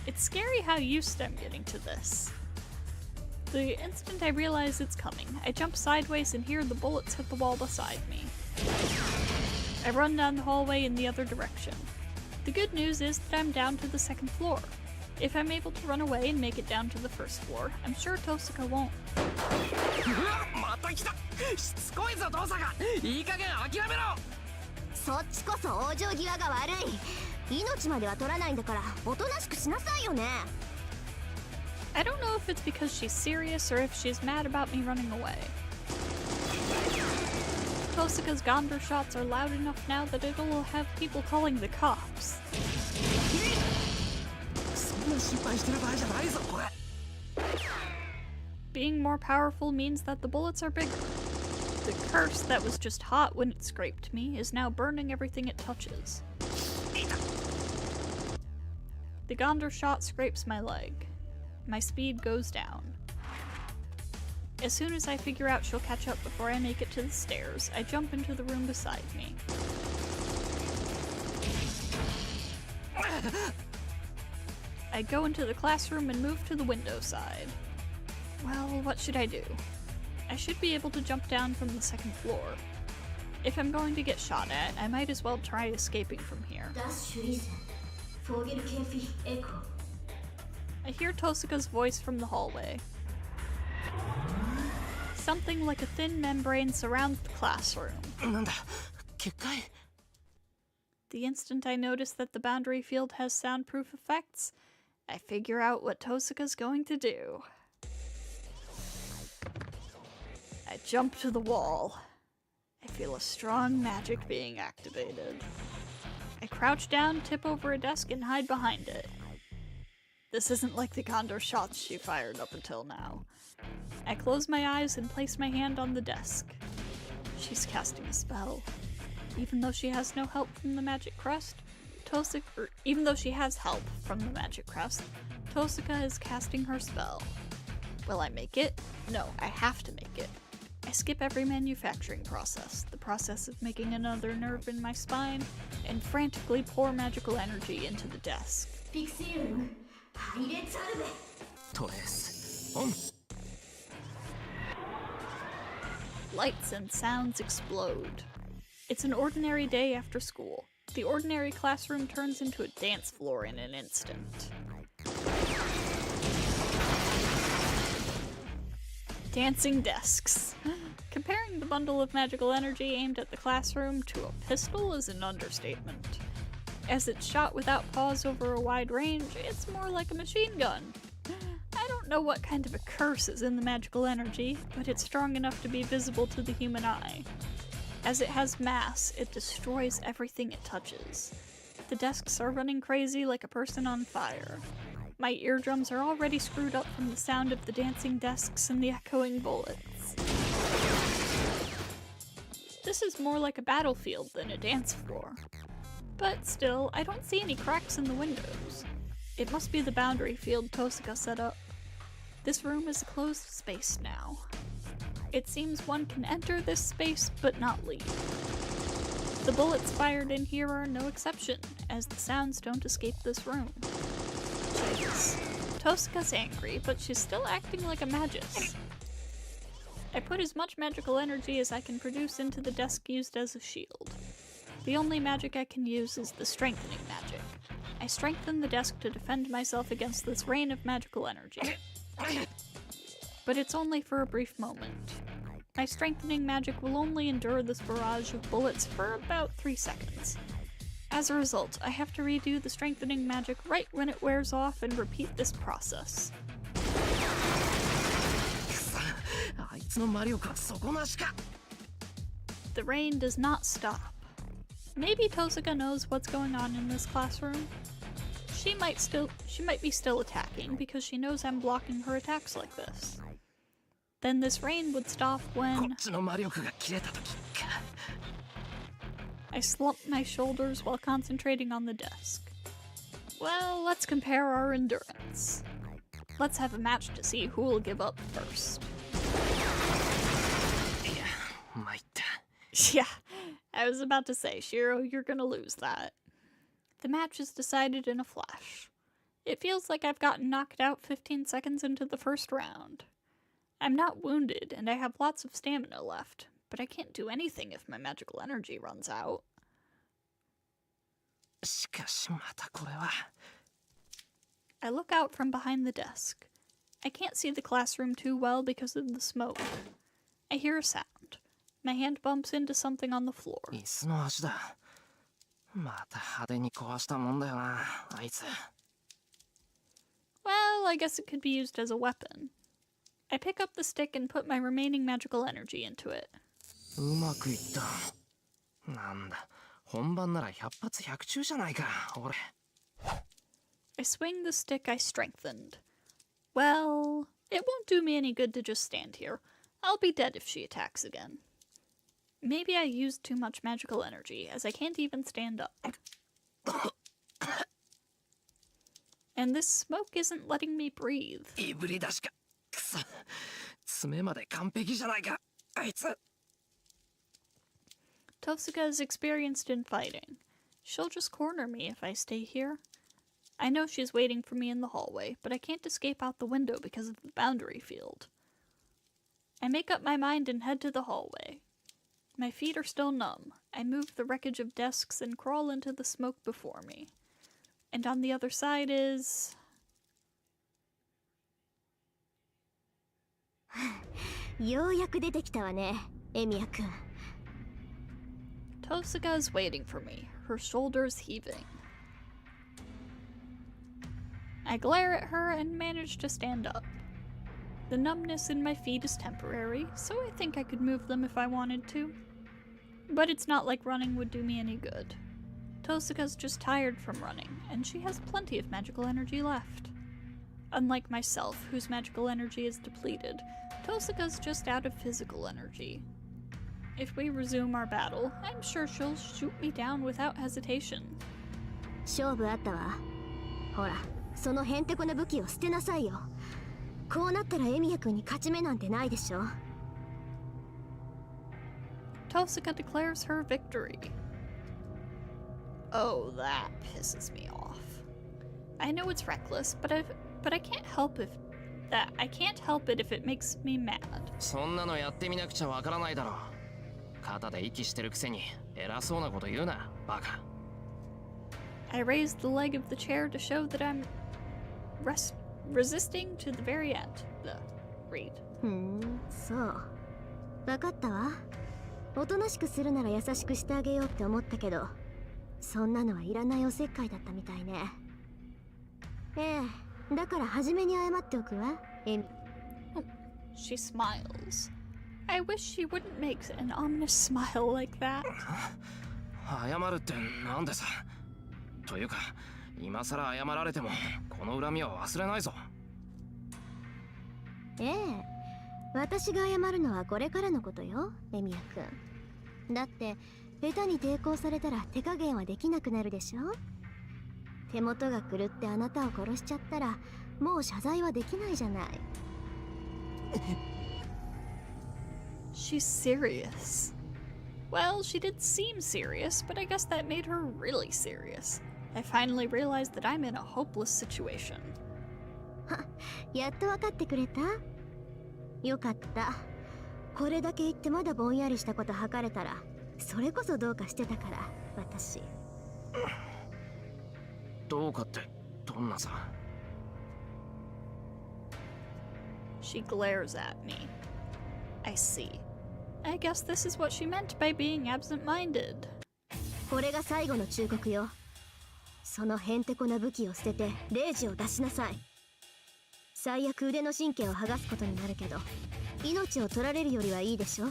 It's scary how used I'm getting to this. The instant I realize it's coming, I jump sideways and hear the bullets hit the wall beside me. I run down the hallway in the other direction. The good news is that I'm down to the second floor. If I'm able to run away and make it down to the first floor, I'm sure Tosuka won't. また来た。しつこいぞトサカ。いい加減諦めろ。そっちこそ往生際が悪い。命までは取らないんだからおとなしくしなさいよね。I don't know if it's because she's serious or if she's mad about me running away. Tosuka's Gondor shots are loud enough now that it'll have people calling the cops. そんな心配してる場合じゃないぞこれ。Being more powerful means that the bullets are bigger. The curse that was just hot when it scraped me is now burning everything it touches. The Gondor shot scrapes my leg. My speed goes down. As soon as I figure out she'll catch up before I make it to the stairs, I jump into the room beside me. I go into the classroom and move to the window side. Well, what should I do? I should be able to jump down from the second floor. If I'm going to get shot at, I might as well try escaping from here. I hear Tosuka's voice from the hallway. Something like a thin membrane surrounds the classroom. なんだ、結界。The instant I notice that the boundary field has soundproof effects, I figure out what Tosuka's going to do. I jump to the wall. I feel a strong magic being activated. I crouch down, tip over a desk, and hide behind it. This isn't like the Gondor shots she fired up until now. I close my eyes and place my hand on the desk. She's casting a spell. Even though she has no help from the magic crest, even though she has help from the magic crest, Tosuka is casting her spell. Will I make it? No, I have to make it. I skip every manufacturing process, the process of making another nerve in my spine, and frantically pour magical energy into the desk. トレース、オン。Lights and sounds explode. It's an ordinary day after school. The ordinary classroom turns into a dance floor in an instant. Dancing desks. Comparing the bundle of magical energy aimed at the classroom to a pistol is an understatement. As it's shot without pause over a wide range, it's more like a machine gun. I don't know what kind of a curse is in the magical energy, but it's strong enough to be visible to the human eye. As it has mass, it destroys everything it touches. The desks are running crazy like a person on fire. My eardrums are already screwed up from the sound of the dancing desks and the echoing bullets. This is more like a battlefield than a dance floor. But still, I don't see any cracks in the windows. It must be the boundary field Tosuka set up. This room is a closed space now. It seems one can enter this space but not leave. The bullets fired in here are no exception, as the sounds don't escape this room. Jesus. Tosca's angry, but she's still acting like a magus. I put as much magical energy as I can produce into the desk used as a shield. The only magic I can use is the strengthening magic. I strengthen the desk to defend myself against this rain of magical energy. But it's only for a brief moment. My strengthening magic will only endure this barrage of bullets for about 3 seconds. As a result, I have to redo the strengthening magic right when it wears off and repeat this process. The rain does not stop. Maybe Tosaka knows what's going on in this classroom. She might be still attacking because she knows I'm blocking her attacks like this. Then this rain would stop when I slump my shoulders while concentrating on the desk. Well, let's compare our endurance. Let's have a match to see who will give up first. Yeah, I was about to say, Shiro, you're gonna lose that. The match is decided in a flash. It feels like I've gotten knocked out 15 seconds into the first round. I'm not wounded, and I have lots of stamina left, but I can't do anything if my magical energy runs out. I look out from behind the desk. I can't see the classroom too well because of the smoke. I hear a sound. My hand bumps into something on the floor. Well, I guess it could be used as a weapon. I pick up the stick and put my remaining magical energy into it. I swing the stick I strengthened. Well, it won't do me any good to just stand here. I'll be dead if she attacks again. Maybe I used too much magical energy, as I can't even stand up. And this smoke isn't letting me breathe. Tosaka is experienced in fighting. She'll just corner me if I stay here. I know she's waiting for me in the hallway, but I can't escape out the window because of the boundary field. I make up my mind and head to the hallway. My feet are still numb. I move the wreckage of desks and crawl into the smoke before me. And on the other side is... ようやく出てきたわね、エミヤくん。 Tosaka is waiting for me, her shoulders heaving. I glare at her and manage to stand up. The numbness in my feet is temporary, so I think I could move them if I wanted to. But it's not like running would do me any good. Tosaka's just tired from running, and she has plenty of magical energy left. Unlike myself, whose magical energy is depleted, Tosaka's just out of physical energy. If we resume our battle, I'm sure she'll shoot me down without hesitation. 勝負あったわ。ほら、そのへんてこな武器を捨てなさいよ。こうなったらエミヤ君に勝ち目なんてないでしょ。Tosaka declares her victory. Oh, that pisses me off. I know it's reckless, but I can't help it if it makes me mad. そんなのやってみなくちゃわからないだろう。肩で息してるくせに偉そうなこと言うな、バカ。I raise the leg of the chair to show that I'm resisting to the very end. Read. そう。わかったわ。おとなしくするなら優しくしてあげようって思ったけど、そんなのはいらないおせっかいだったみたいね。ええ、だから初めに謝っておくわ、エミ。She smiles. I wish she wouldn't make an ominous smile like that. 謝るってなんでさ。というか、今さら謝られてもこの恨みは忘れないぞ。ええ、私が謝るのはこれからのことよ、エミヤくん。だって下手に抵抗されたら手加減はできなくなるでしょ。手元が狂ってあなたを殺しちゃったらもう謝罪はできないじゃない。She's serious. Well, she did seem serious, but I guess that made her really serious. I finally realized that I'm in a hopeless situation. やっと分かってくれた？よかった。これだけ言ってまだぼんやりしたこと吐かれたら、それこそどうかしてたから、私。どうかってどんなさ。She glares at me. I see. I guess this is what she meant by being absent-minded. これが最後の忠告よ。そのへんてこな武器を捨ててレイジを出しなさい。最悪腕の神経を剥がすことになるけど、命を取られるよりはいいでしょ。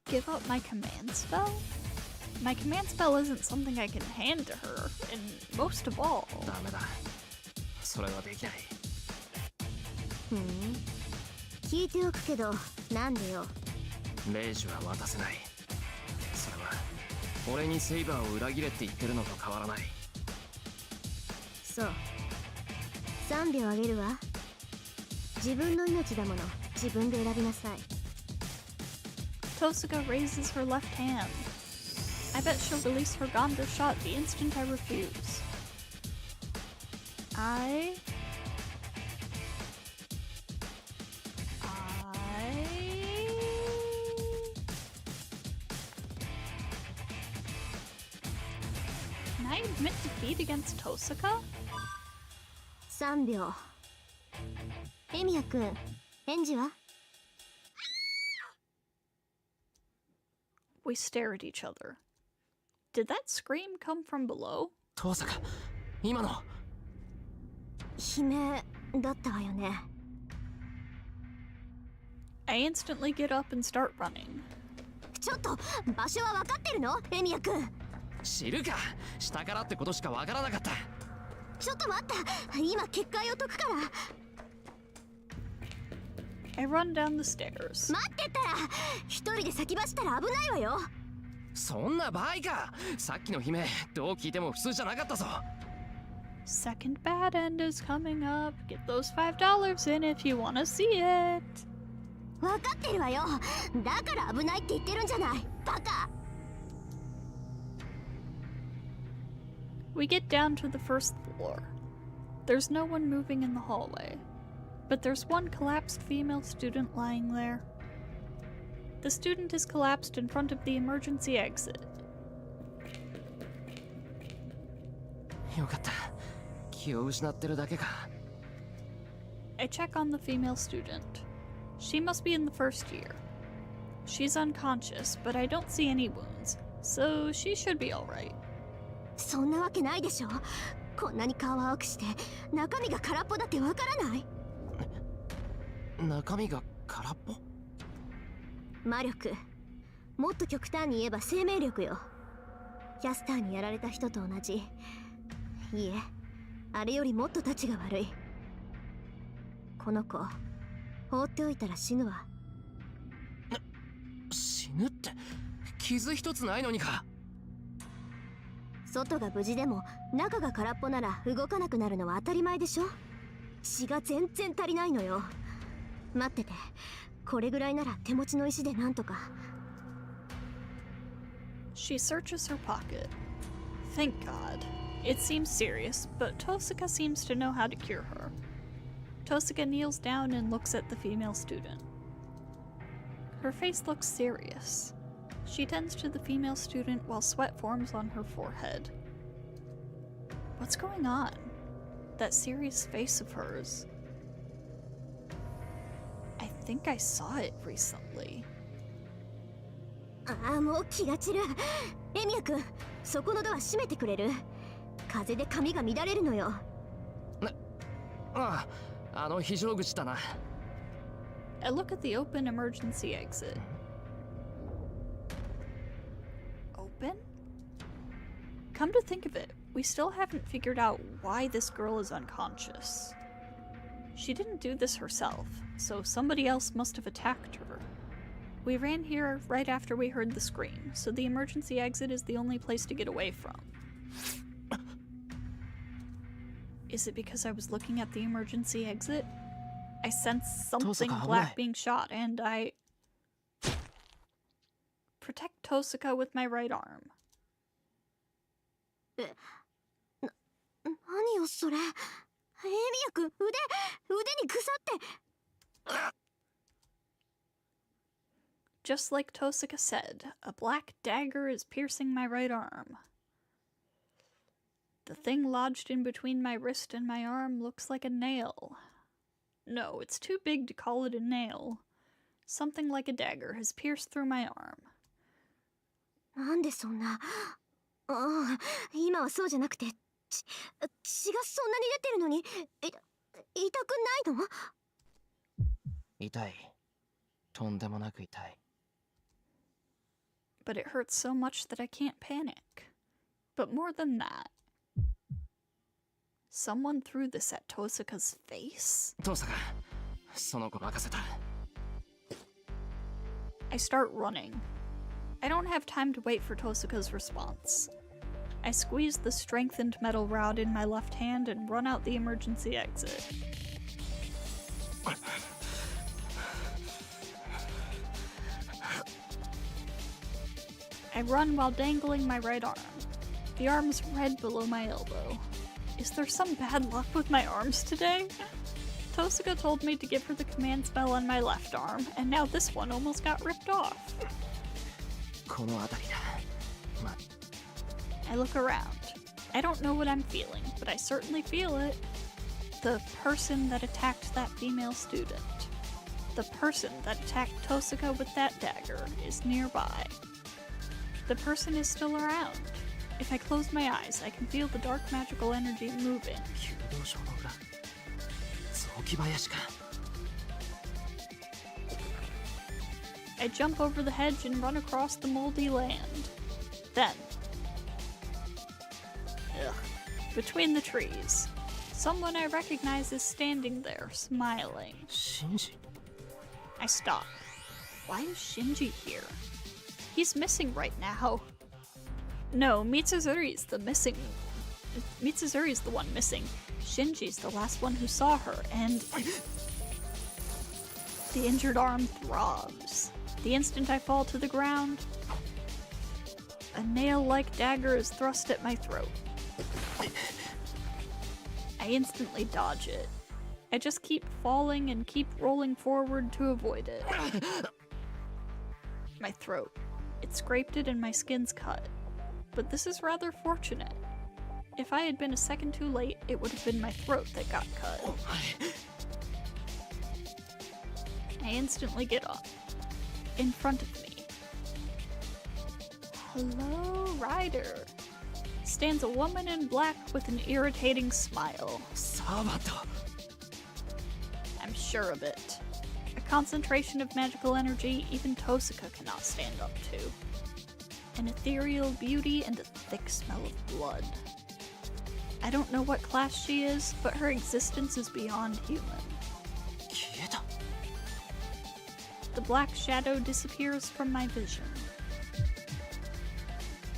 Give up my command spell? My command spell isn't something I can hand to her, and most of all... ダメだ。それはできない。聞いておくけど、なんでよ。レイジは渡せない。それは俺にセイバーを裏切れって言ってるのと変わらない。そう。3秒あげるわ。自分の命だもの、自分で選びなさい。Tosuka raises her left hand. I bet she'll release her Gonda shot the instant I refuse. Can I admit defeat against Tosuka? 3秒。エミヤくん、返事は？ We stare at each other. Did that scream come from below? トサカ、今の。悲鳴だったわよね。I instantly get up and start running. ちょっと場所は分かってるの？エミヤくん。知るか。下からってことしかわからなかった。ちょっと待った。今結界を解くから。I run down the stairs. 待ってたら一人で先走ったら危ないわよ。そんな場合か。さっきの悲鳴どう聞いても普通じゃなかったぞ。Second bad end is coming up. Get those $5 in if you wanna see it. 分かってるわよ。だから危ないって言ってるんじゃない。バカ。We get down to the first floor. There's no one moving in the hallway, but there's one collapsed female student lying there. The student is collapsed in front of the emergency exit. よかった。気を失ってるだけか。I check on the female student. She must be in the first year. She's unconscious, but I don't see any wounds, so she should be alright. そんなわけないでしょ。こんなに顔青くして中身が空っぽだってわからない？中身が空っぽ？魔力。もっと極端に言えば生命力よ。キャスターにやられた人と同じ。いいえ、あれよりもっとたちが悪い。この子放っておいたら死ぬわ。死ぬって傷一つないのにか。外が無事でも中が空っぽなら動かなくなるのは当たり前でしょ。血が全然足りないのよ。待ってて、これぐらいなら手持ちの石でなんとか。She searches her pocket. Thank God. It seems serious, but Tosuka seems to know how to cure her. Tosuka kneels down and looks at the female student. Her face looks serious. She tends to the female student while sweat forms on her forehead. What's going on? That serious face of hers. I think I saw it recently. ああ、もう気が散る。エミヤくん、そこのドア閉めてくれる？風で髪が乱れるのよ。ああ、あの非常口だな。I look at the open emergency exit. Open? Come to think of it, we still haven't figured out why this girl is unconscious. She didn't do this herself, so somebody else must have attacked her. We ran here right after we heard the scream, so the emergency exit is the only place to get away from. Is it because I was looking at the emergency exit? I sensed something Tosaka, black abunae. being shot, and I... Protect Tosaka with my right arm. 何よそれ。エミヤ君、腕に腐って。 Just like Tosaka said, a black dagger is piercing my right arm. The thing lodged in between my wrist and my arm looks like a nail. No, it's too big to call it a nail. Something like a dagger has pierced through my arm. なんでそんな。ああ、今はそうじゃなくて、血がそんなに出てるのに、痛くないの？痛い。とんでもなく痛い。 But it hurts so much that I can't panic. But more than that, someone threw this at Tosaka's face? トサカ、その子任せた。 I start running. I don't have time to wait for Tosaka's response. I squeeze the strengthened metal rod in my left hand and run out the emergency exit. I run while dangling my right arm. The arm's red below my elbow. Is there some bad luck with my arms today? Tosaka told me to give her the command spell on my left arm, and now this one almost got ripped off. この辺りだ。I look around. I don't know what I'm feeling, but I certainly feel it. The person that attacked that female student. The person that attacked Tosaka with that dagger is nearby. The person is still around. If I close my eyes, I can feel the dark magical energy moving. 弓道場の裏。雑木林か。 I jump over the hedge and run across the moldy land. Then, between the trees, someone I recognize is standing there, smiling. シンジ。 I stop. Why is Shinji here? He's missing right now. No, Mitsuzuri's the one missing. Shinji's the last one who saw her, and the injured arm throbs. The instant I fall to the ground, a nail-like dagger is thrust at my throat. I instantly dodge it. I just keep falling and keep rolling forward to avoid it. My throat. It scraped it and my skin's cut. But this is rather fortunate. If I had been a second too late, it would have been my throat that got cut. I instantly get up. In front of me. Hello, Ryder. Stands a woman in black with an irritating smile. Sabato. I'm sure of it. A concentration of magical energy even Tosaka cannot stand up to. An ethereal beauty and a thick smell of blood. I don't know what class she is, but her existence is beyond human. 消えた。 The black shadow disappears from my vision.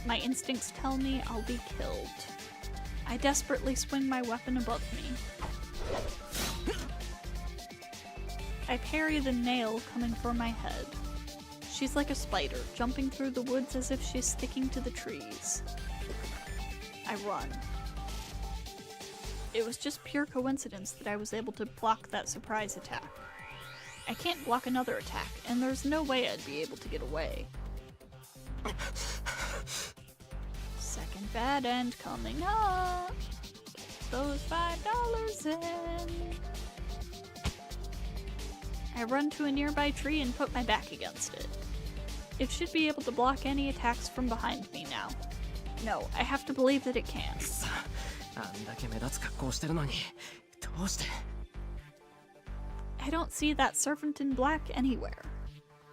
My instincts tell me I'll be killed. I desperately swing my weapon above me. I parry the nail coming for my head. She's like a spider, jumping through the woods as if she's sticking to the trees. I run. It was just pure coincidence that I was able to block that surprise attack. I can't block another attack, and there's no way I'd be able to get away. Second bad end coming up. Get those $5 in. I run to a nearby tree and put my back against it. It should be able to block any attacks from behind me now. No, I have to believe that it can. あんだけ目立つ格好してるのに、どうして？ I don't see that servant in black anywhere.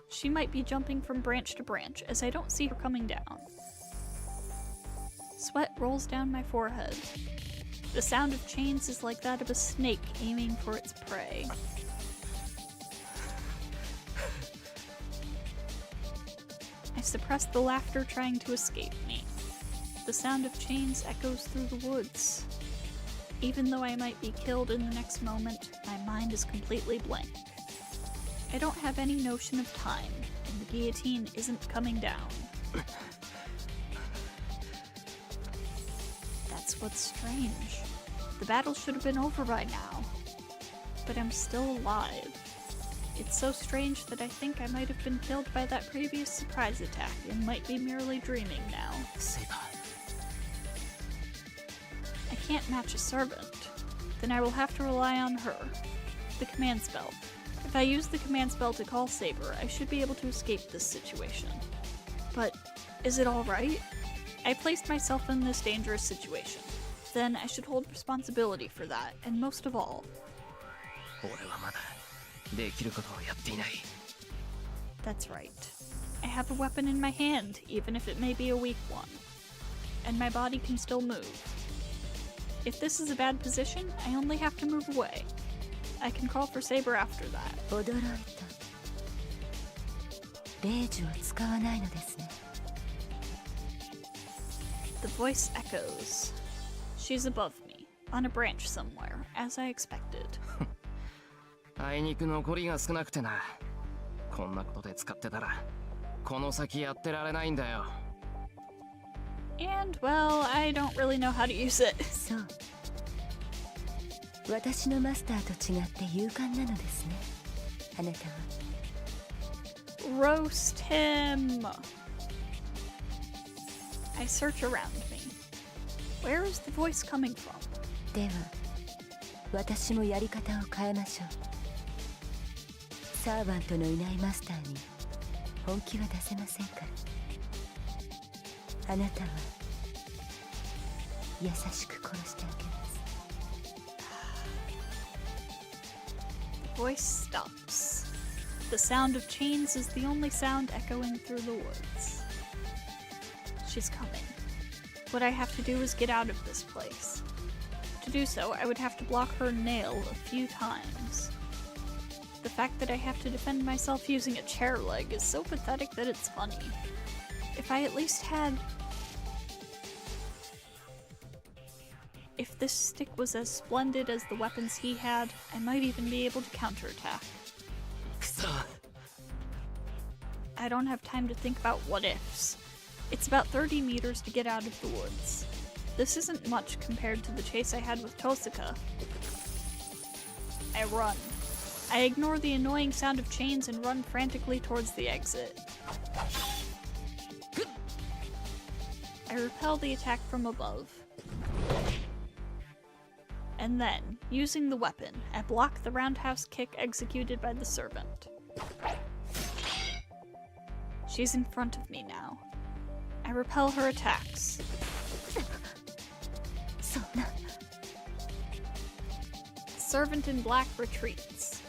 She might be jumping from branch to branch, as I don't see her coming down. Sweat rolls down my forehead. The sound of chains is like that of a snake aiming for its prey. I suppress the laughter trying to escape me. The sound of chains echoes through the woods. Even though I might be killed in the next moment, my mind is completely blank. I don't have any notion of time, and the guillotine isn't coming down. That's what's strange. The battle should have been over by now. But I'm still alive. It's so strange that I think I might have been killed by that previous surprise attack and might be merely dreaming now. Saber. I can't match a servant. Then I will have to rely on her. The command spell. If I use the command spell to call Saber, I should be able to escape this situation. But is it alright? I placed myself in this dangerous situation. Then I should hold responsibility for that, and most of all, that's right. I have a weapon in my hand, even if it may be a weak one. And my body can still move. If this is a bad position, I only have to move away. I can call for Saber after that. 驚いた。霊樹を使わないのですね。The voice echoes. She's above me, on a branch somewhere, as I expected. あいにく残りが少なくてな。こんなことで使ってたら、この先やってられないんだよ。And, well, I don't really know how to use it. そう。私のマスターと違って勇敢なのですね。あなたは。Roast him! I search around me. Where is the voice coming from? では、私もやり方を変えましょう。サーバントのいないマスターに本気は出せませんから。あなたは優しく殺してあげます。The voice stops. The sound of chains is the only sound echoing through the woods. She's coming. What I have to do is get out of this place. To do so, I would have to block her nail a few times. The fact that I have to defend myself using a chair leg is so pathetic that it's funny. If I at least had... If this stick was as splendid as the weapons he had, I might even be able to counterattack. I don't have time to think about what-ifs. It's about 30 meters to get out of the woods. This isn't much compared to the chase I had with Tosaka. I run. I ignore the annoying sound of chains and run frantically towards the exit. I repel the attack from above. And then, using the weapon, I block the roundhouse kick executed by the servant. She's in front of me now. I repel her attacks. The servant in black retreats.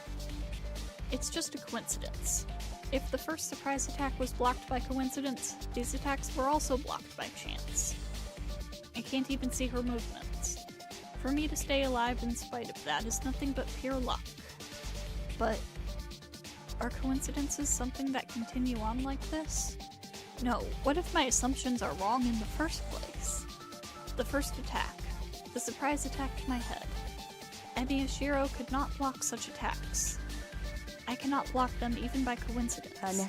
It's just a coincidence. If the first surprise attack was blocked by coincidence, these attacks were also blocked by chance. I can't even see her movements. For me to stay alive in spite of that is nothing but pure luck. But are coincidences something that continue on like this? No, what if my assumptions are wrong in the first place? The first attack. The surprise attack to my head. Emiyashiro could not block such attacks. I cannot block them even by coincidence.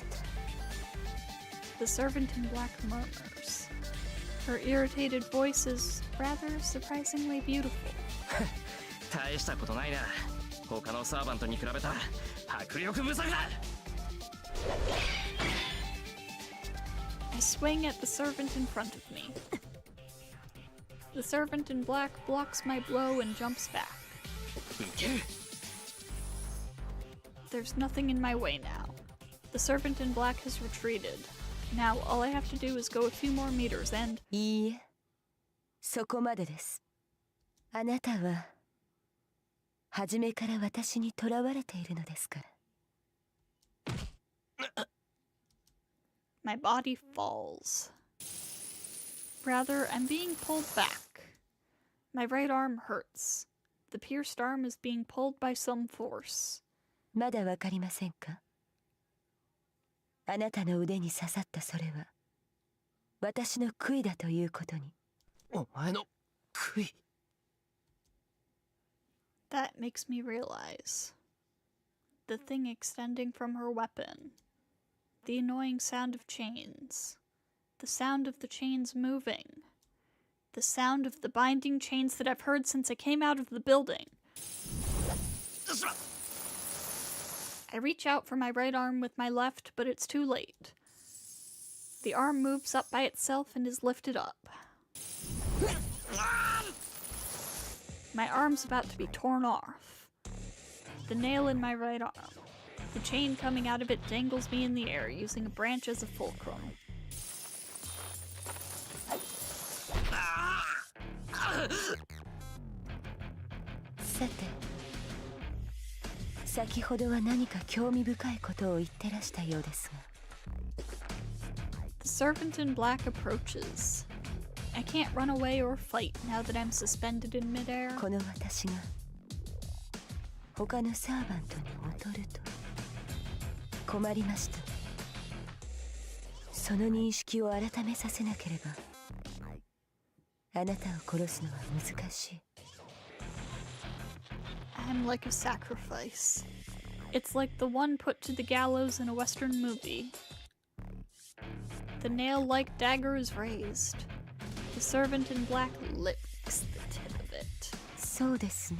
The servant in black murmurs. Her irritated voice is rather surprisingly beautiful. 大したことないな。他のサーバントに比べたら迫力不足だ。I swing at the servant in front of me. The servant in black blocks my blow and jumps back. There's nothing in my way now. The servant in black has retreated. Now all I have to do is go a few more meters and... いいえ、そこまでです。あなたは初めから私に囚われているのですから。My body falls. Rather, I'm being pulled back. My right arm hurts. The pierced arm is being pulled by some force. まだわかりませんか？あなたの腕に刺さったそれは私の杭だということに。お前の杭？ That makes me realize. The thing extending from her weapon. The annoying sound of chains. The sound of the chains moving. The sound of the binding chains that I've heard since I came out of the building. I reach out for my right arm with my left, but it's too late. The arm moves up by itself and is lifted up. My arm's about to be torn off. The nail in my right arm. The chain coming out of it dangles me in the air, using a branch as a fulcrum.さて、先ほどは何か興味深いことを言ってらしたようですが。The servant in black approaches. I can't run away or fight now that I'm suspended in midair. この私が他のサーバントに劣ると困りました。その認識を改めさせなければあなたを殺すのは難しい。I'm like a sacrifice. It's like the one put to the gallows in a Western movie. The nail-like dagger is raised. The servant in black licks the tip of it. そうですね。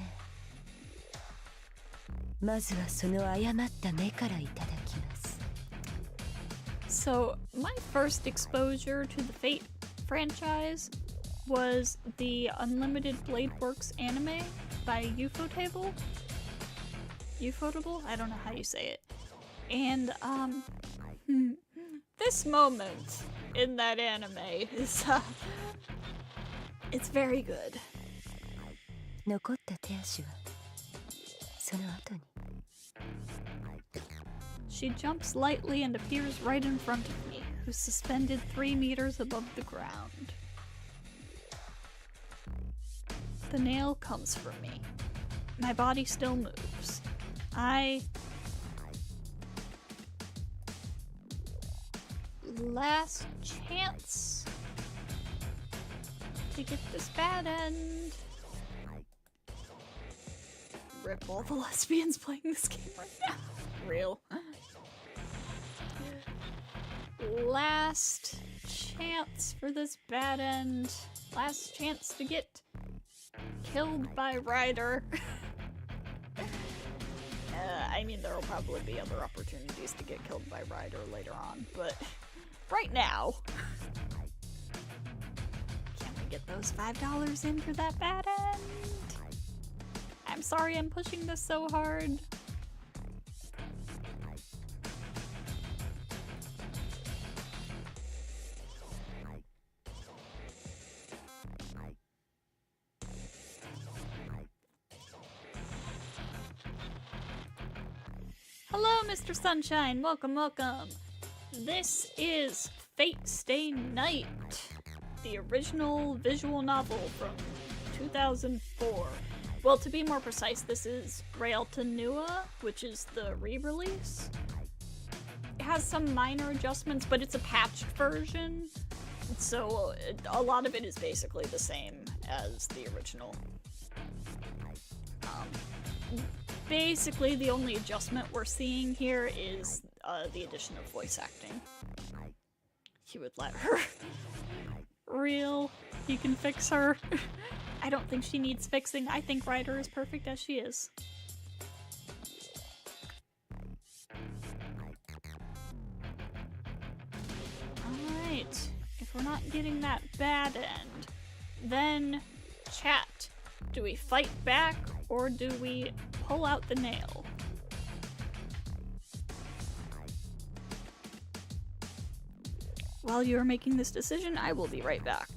まずはその誤った目からいただきます。So, my first exposure to the Fate franchise was the Unlimited Blade Works anime by Ufotable? Ufotable? I don't know how you say it. And, this moment in that anime is, it's very good. 残った手足はその後に。She jumps lightly and appears right in front of me, who's suspended 3 meters above the ground. The nail comes for me. My body still moves. Last chance to get this bad end. Rip all the lesbians playing this game right now. Real. Last chance for this bad end. Last chance to get killed by Ryder. I mean, there will probably be other opportunities to get killed by Ryder later on, but right now, can we get those $5 in for that bad end? I'm sorry I'm pushing this so hard. Hello, Mr. Sunshine. Welcome, welcome. This is Fate Stay Night, the original visual novel from 2004. Well, to be more precise, this is Realta Nua, which is the re-release. It has some minor adjustments, but it's a patched version, so a lot of it is basically the same as the original. Basically, the only adjustment we're seeing here is the addition of voice acting. He would let her. Real. You can fix her. I don't think she needs fixing. I think Ryder is perfect as she is. Alright. If we're not getting that bad end, then chat. Do we fight back or do we pull out the nail? While you are making this decision, I will be right back.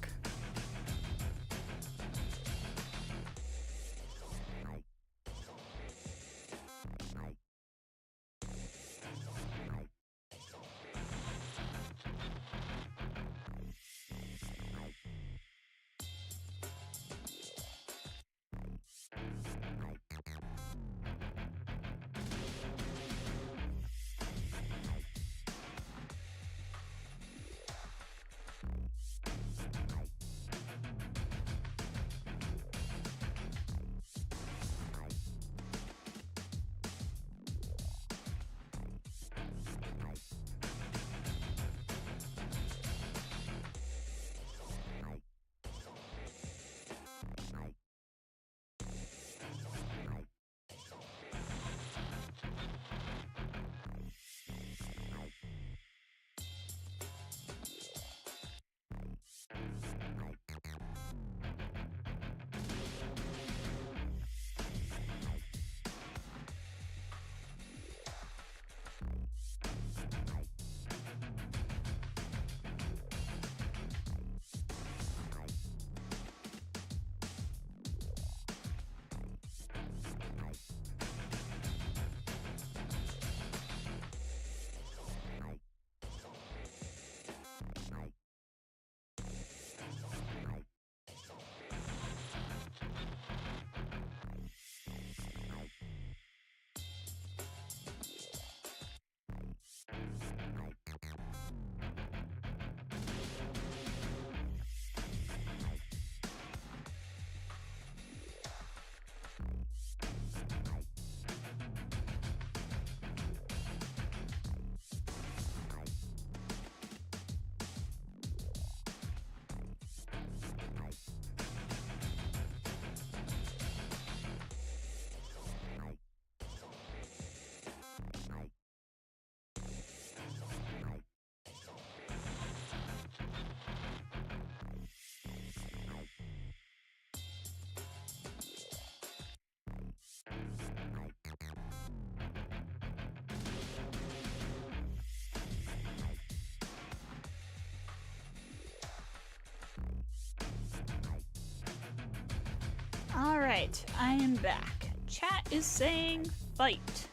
Alright, I am back. Chat is saying fight.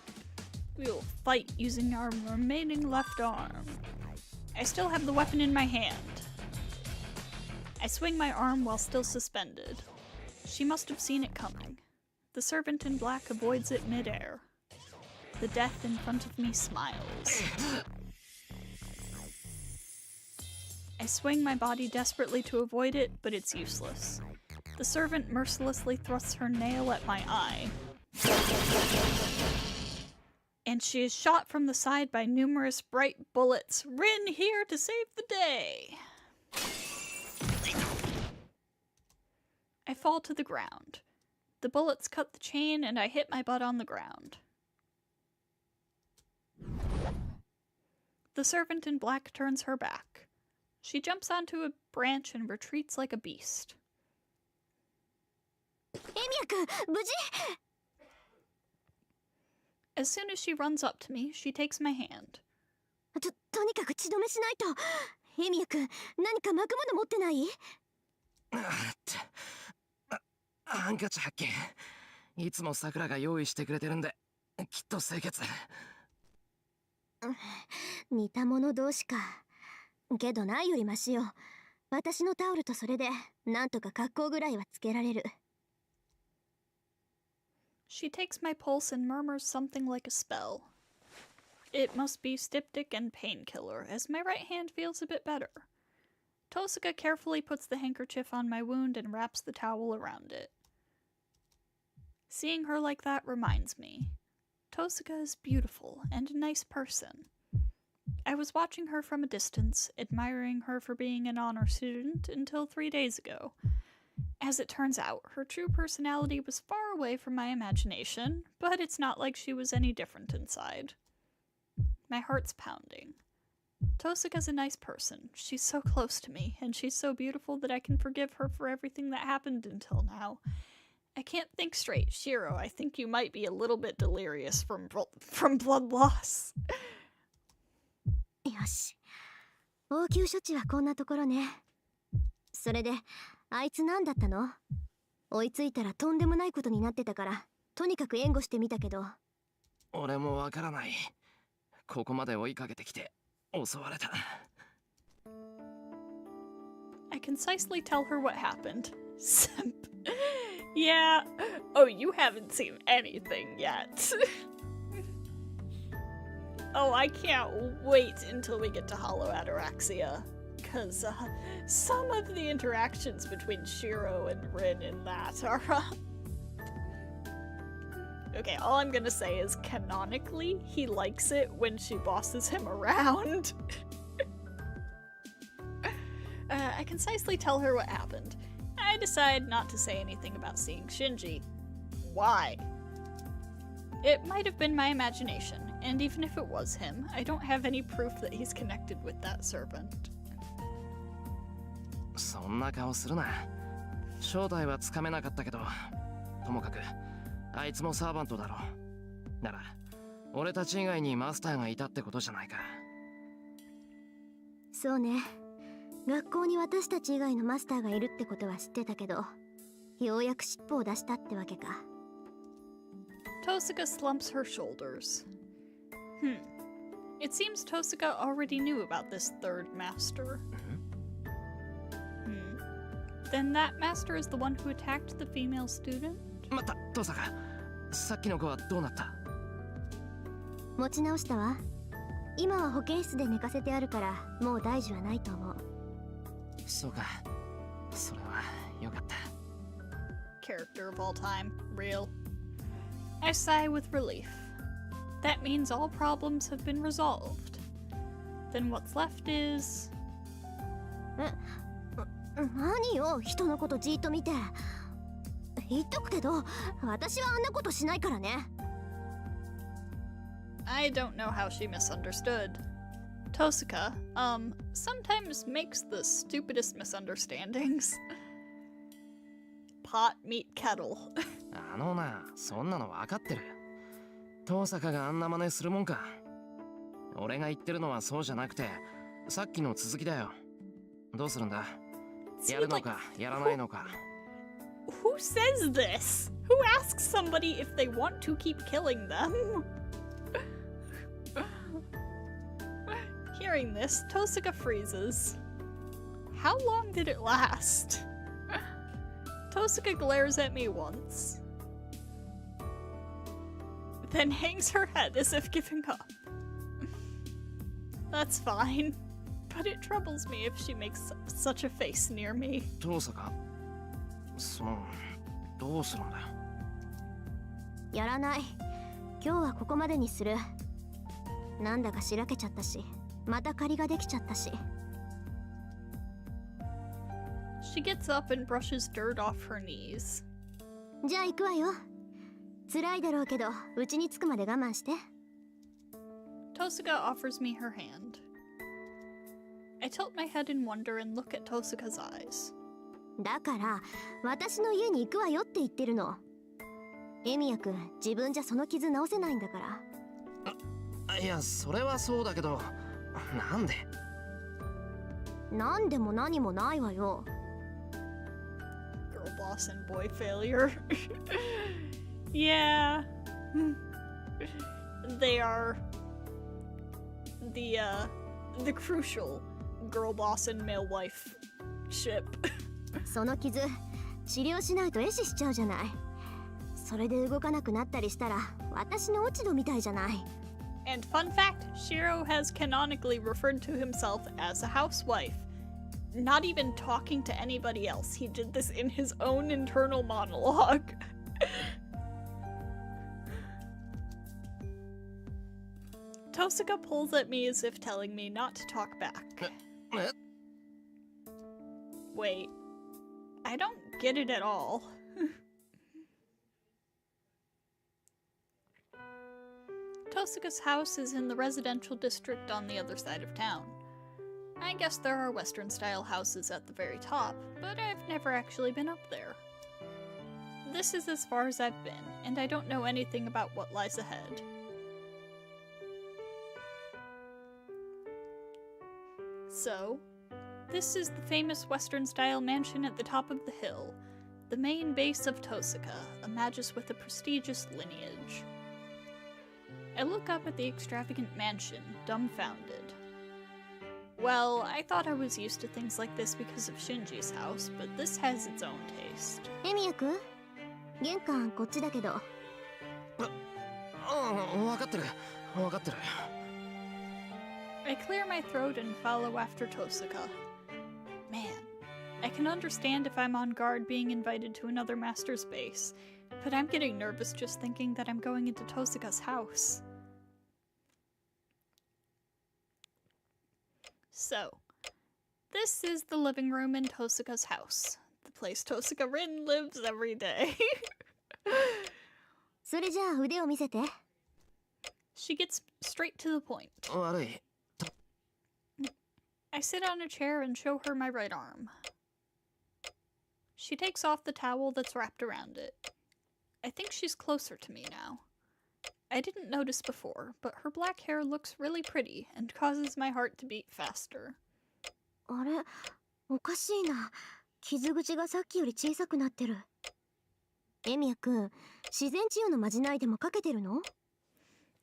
We will fight using our remaining left arm. I still have the weapon in my hand. I swing my arm while still suspended. She must have seen it coming. The servant in black avoids it midair. The death in front of me smiles. I swing my body desperately to avoid it, but it's useless. The servant mercilessly thrusts her nail at my eye. And she is shot from the side by numerous bright bullets. Rin here to save the day! I fall to the ground. The bullets cut the chain and I hit my butt on the ground. The servant in black turns her back. She jumps onto a branch and retreats like a beast. エミヤ君、無事？ As soon as she runs up to me, she takes my hand. とにかく血止めしないと。エミヤ君、何か巻くもの持ってない？ハンカチ発見。いつも桜が用意してくれてるんで、きっと清潔。似た者同士か。けどないよりマシよ。私のタオルとそれで、なんとか格好ぐらいはつけられる。She takes my pulse and murmurs something like a spell. It must be styptic and painkiller, as my right hand feels a bit better. Tosuka carefully puts the handkerchief on my wound and wraps the towel around it. Seeing her like that reminds me. Tosuka is beautiful and a nice person. I was watching her from a distance, admiring her for being an honor student until 3 days ago. As it turns out, her true personality was far away from my imagination, but it's not like she was any different inside. My heart's pounding. Tosuka's a nice person. She's so close to me, and she's so beautiful that I can forgive her for everything that happened until now. I can't think straight. Shiro, I think you might be a little bit delirious from blood loss. よし。応急処置はこんなところね。それで、あいつ何だったの？追いついたらとんでもないことになってたから、とにかく援護してみたけど。俺もわからない。ここまで追いかけてきて襲われた。I concisely tell her what happened. Simp. Yeah. Oh, you haven't seen anything yet. Oh, I can't wait until we get to Hollow Ataraxia. Because some of the interactions between Shiro and Rin in that are... Okay, all I'm gonna say is canonically, he likes it when she bosses him around. I concisely tell her what happened. I decide not to say anything about seeing Shinji. Why? It might have been my imagination, and even if it was him, I don't have any proof that he's connected with that servant. そんな顔するな。正体はつかめなかったけど、ともかくあいつもサーバントだろう。なら俺たち以外にマスターがいたってことじゃないか。そうね。学校に私たち以外のマスターがいるってことは知ってたけど、ようやく尻尾を出したってわけか。Tosuka slumps her shoulders. It seems Tosuka already knew about this third master. Then that master is the one who attacked the female student? 待った、トサカ。さっきの子はどうなった？持ち直したわ。今は保健室で寝かせてあるから、もう大事はないと思う。そうか。それはよかった。Character of all time. Real. I sigh with relief. That means all problems have been resolved. Then what's left is... 何よ、人のことじーっと見て。言っとくけど、私はあんなことしないからね。I don't know how she misunderstood. Tosuka, sometimes makes the stupidest misunderstandings. Pot meet kettle. あのな、そんなの分かってる。トサカがあんな真似するもんか。俺が言ってるのはそうじゃなくて、さっきの続きだよ。どうするんだ？やるのか、やらないのか。Who says this? Who asks somebody if they want to keep killing them? Hearing this, Tosuka freezes. How long did it last? Tosuka glares at me once, then hangs her head as if giving up. That's fine, but it troubles me if she makes such a face near me. 遠坂、どうするんだよ。やらない。今日はここまでにする。なんだかしらけちゃったし、また借りができちゃったし。She gets up and brushes dirt off her knees. じゃあ行くわよ。辛いだろうけど、うちに着くまで我慢して。Tosuka offers me her hand. I tilt my head in wonder and look at Tosuka's eyes. だから、私の家に行くわよって言ってるの。エミヤくん、自分じゃその傷治せないんだから。いや、それはそうだけど、なんで？なんでも何もないわよ。Girl boss and boy failure. Yeah. They are the crucial girl boss and male wife ship. その傷、治療しないと壊死しちゃうじゃない。それで動かなくなったりしたら、私の落ち度みたいじゃない。And fun fact, Shiro has canonically referred to himself as a housewife. Not even talking to anybody else. He did this in his own internal monologue. Tosuka pulls at me as if telling me not to talk back. Wait, I don't get it at all. Tosuka's house is in the residential district on the other side of town. I guess there are Western-style houses at the very top, but I've never actually been up there. This is as far as I've been, and I don't know anything about what lies ahead. So, this is the famous Western-style mansion at the top of the hill, the main base of Tosuka, a magus with a prestigious lineage. I look up at the extravagant mansion, dumbfounded. Well, I thought I was used to things like this because of Shinji's house, but this has its own taste. エミヤくん、玄関こっちだけど。わかってる。わかってる。I clear my throat and follow after Tosuka. Man, I can understand if I'm on guard being invited to another master's base, but I'm getting nervous just thinking that I'm going into Tosuka's house. So, this is the living room in Tosuka's house, the place Tosuka Rin lives every day. それじゃあ腕を見せて。She gets straight to the point. 悪い。I sit on a chair and show her my right arm. She takes off the towel that's wrapped around it. I think she's closer to me now. I didn't notice before, but her black hair looks really pretty and causes my heart to beat faster. あれ、おかしいな。傷口がさっきより小さくなってる。エミヤくん、自然治癒のまじないでもかけてるの？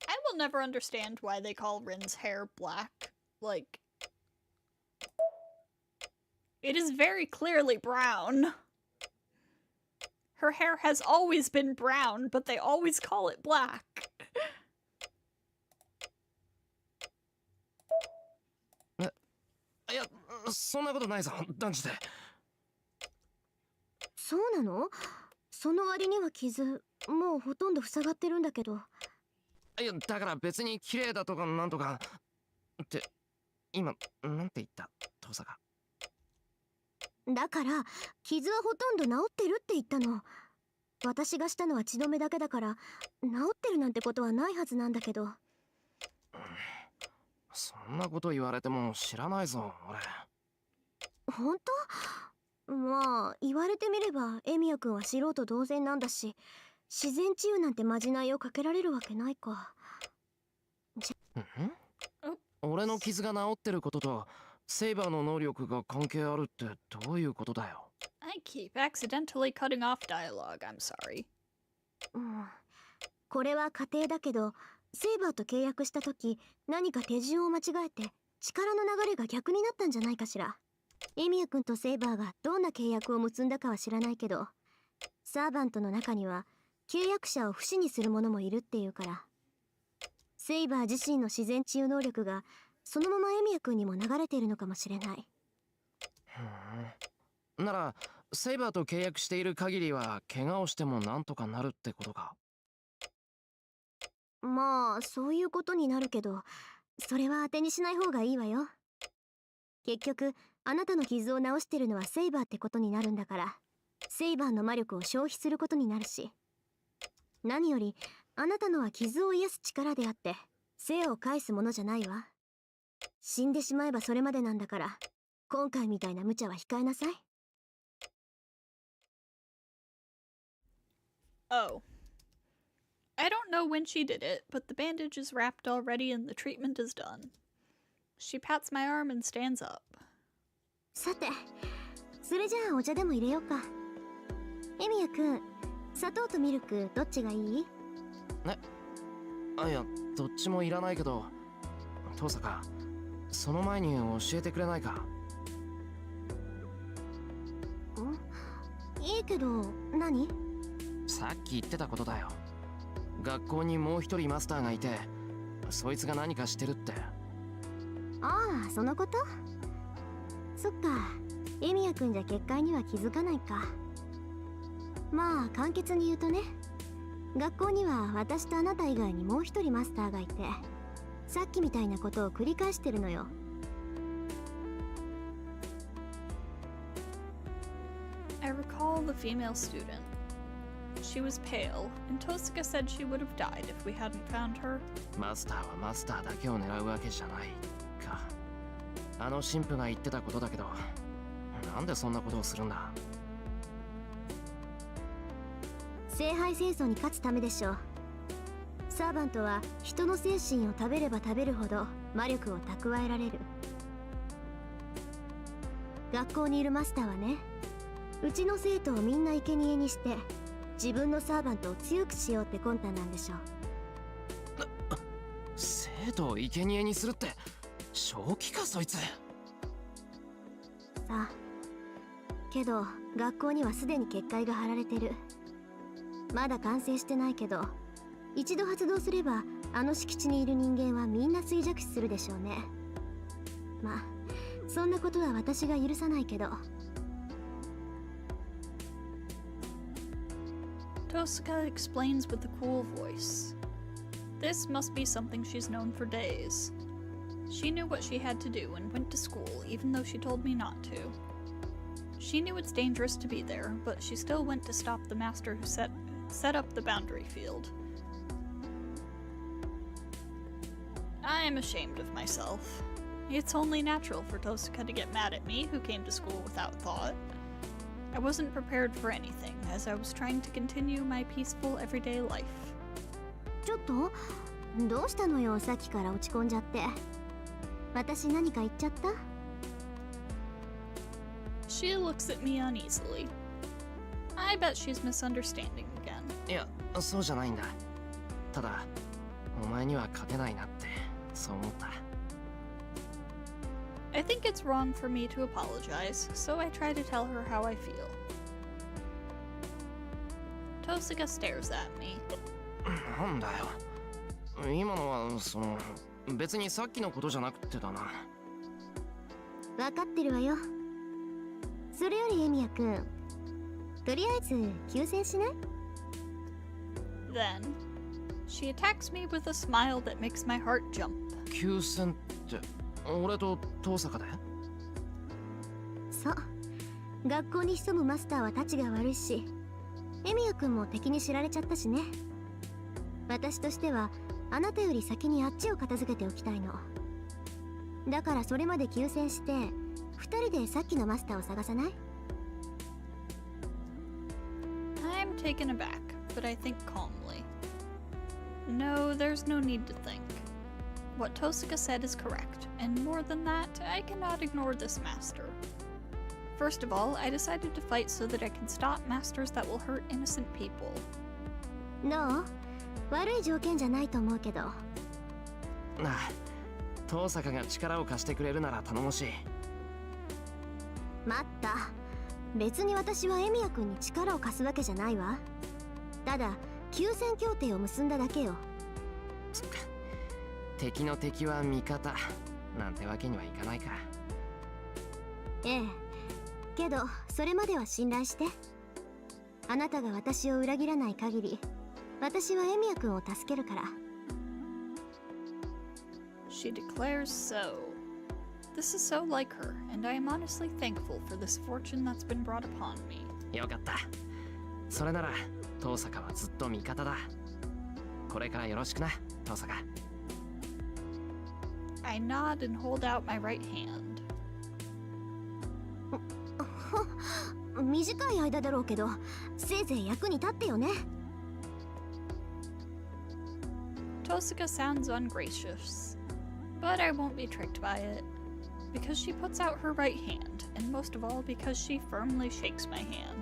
I will never understand why they call Rin's hair black. Like, it is very clearly brown. Her hair has always been brown, but they always call it black. いや、そんなことないぞ、断じて。そうなの？その割には傷、もうほとんど塞がってるんだけど。いや、だから別に綺麗だとかなんとか。って、今、なんて言った、遠坂。だから、傷はほとんど治ってるって言ったの。私がしたのは血止めだけだから、治ってるなんてことはないはずなんだけど。そんなこと言われても知らないぞ、俺。本当？まあ、言われてみれば、エミヤくんは素人同然なんだし、自然治癒なんてまじないをかけられるわけないか。俺の傷が治ってることと、セイバーの能力が関係あるってどういうことだよ。I I keep accidentally cutting off dialogue. I'm sorry. これは仮定だけど、セイバーと契約した時、何か手順を間違えて力の流れが逆になったんじゃないかしら。エミヤ君とセイバーがどんな契約を結んだかは知らないけど、サーバントの中には契約者を不死にする者もいるっていうから、セイバー自身の自然治癒能力がそのままエミヤ君にも流れているのかもしれない。ならセイバーと契約している限りは怪我をしてもなんとかなるってことか。まあそういうことになるけど、それは当てにしない方がいいわよ。結局あなたの傷を治してるのはセイバーってことになるんだから、セイバーの魔力を消費することになるし、何よりあなたのは傷を癒す力であって生を返すものじゃないわ。死んでしまえばそれまでなんだから、今回みたいな無茶は控えなさい。Oh. I don't know when she did it, but the bandage is wrapped already and the treatment is done. She pats my arm and stands up. さて、それじゃあお茶でも入れようか。エミヤくん、砂糖とミルクどっちがいい？いや、どっちもいらないけど、遠坂、その前に教えてくれないか。いいけど、何？さっき言ってたことだよ。学校にもう一人マスターがいて、そいつが何かしてるって。ああ、そのこと？そっか、エミヤくんじゃ結界には気づかないか。まあ簡潔に言うとね、学校には私とあなた以外にもう一人マスターがいて、さっきみたいなことを繰り返してるのよ。I recall the female student. She was pale, and Tosca said she would have died if we hadn't found her. マスターはマスターだけを狙うわけじゃないか。あの神父が言ってたことだけど、なんでそんなことをするんだ。聖杯戦争に勝つためでしょう。サーバントは人の精神を食べれば食べるほど魔力を蓄えられる。学校にいるマスターはね、うちの生徒をみんな生贄にして自分のサーバントを強くしようって魂胆なんでしょう。生徒を生贄にするって正気かそいつ。さあ、けど学校にはすでに結界が張られてる。まだ完成してないけど、一度発動すればあの敷地にいる人間はみんな衰弱死するでしょうね。まあそんなことは私が許さないけど。Tosca explains with a cool voice. This must be something she's known for days. She knew what she had to do and went to school even though she told me not to. She knew it's dangerous to be there, but she still went to stop the master who set up the boundary field. I am ashamed of myself. It's only natural for Tosca to get mad at me, who came to school without thought. I wasn't prepared for anything, as I was trying to continue my peaceful everyday life. ちょっとどうしたのよ、さっきから落ち込んじゃって。私何か言っちゃった？ She looks at me uneasily. I bet she's misunderstanding again. いや、そうじゃないんだ。ただ、お前には勝てないなって、そう思った。I think it's wrong for me to apologize, so I try to tell her how I feel. Tosca stares at me. なんだよ。今のは、別にさっきのことじゃなくてだな。分かってるわよ。それよりエミヤくん、とりあえず休戦しない？ Then, she attacks me with a smile that makes my heart jump. 休戦って、俺と遠坂で？そう。学校に潜むマスターはたちが悪いし、エミヤくんも敵に知られちゃったしね。私としては、あなたより先にあっちを片付けておきたいの。だからそれまで休戦して、二人でさっきのマスターを探さない？ I'm taken aback, but I think calmly. No, there's no need to think. What Tosca said is correct, and more than that, I cannot ignore this master. First of all, I decided to fight so that I can stop masters that will hurt innocent people. どう？悪い条件じゃないと思うけど。なあ、遠坂が力を貸してくれるなら頼もしい。待った。別に私はエミヤ君に力を貸すわけじゃないわ。ただ休戦協定を結んだだけよ。そっか。敵の敵は味方なんてわけにはいかないか。ええ。けどそれまでは信頼して。あなたが私を裏切らない限り、私はエミヤ君を助けるから。She declares so. This is so like her, and I am honestly thankful for this fortune that's been brought upon me. よかった。それなら遠坂はずっと味方だ。これからよろしくな、遠坂。I nod and hold out my right hand. 短い間だろうけど、せいぜい役に立ってよね。Tosaka sounds ungracious, but I won't be tricked by it. Because she puts out her right hand, and most of all because she firmly shakes my hand.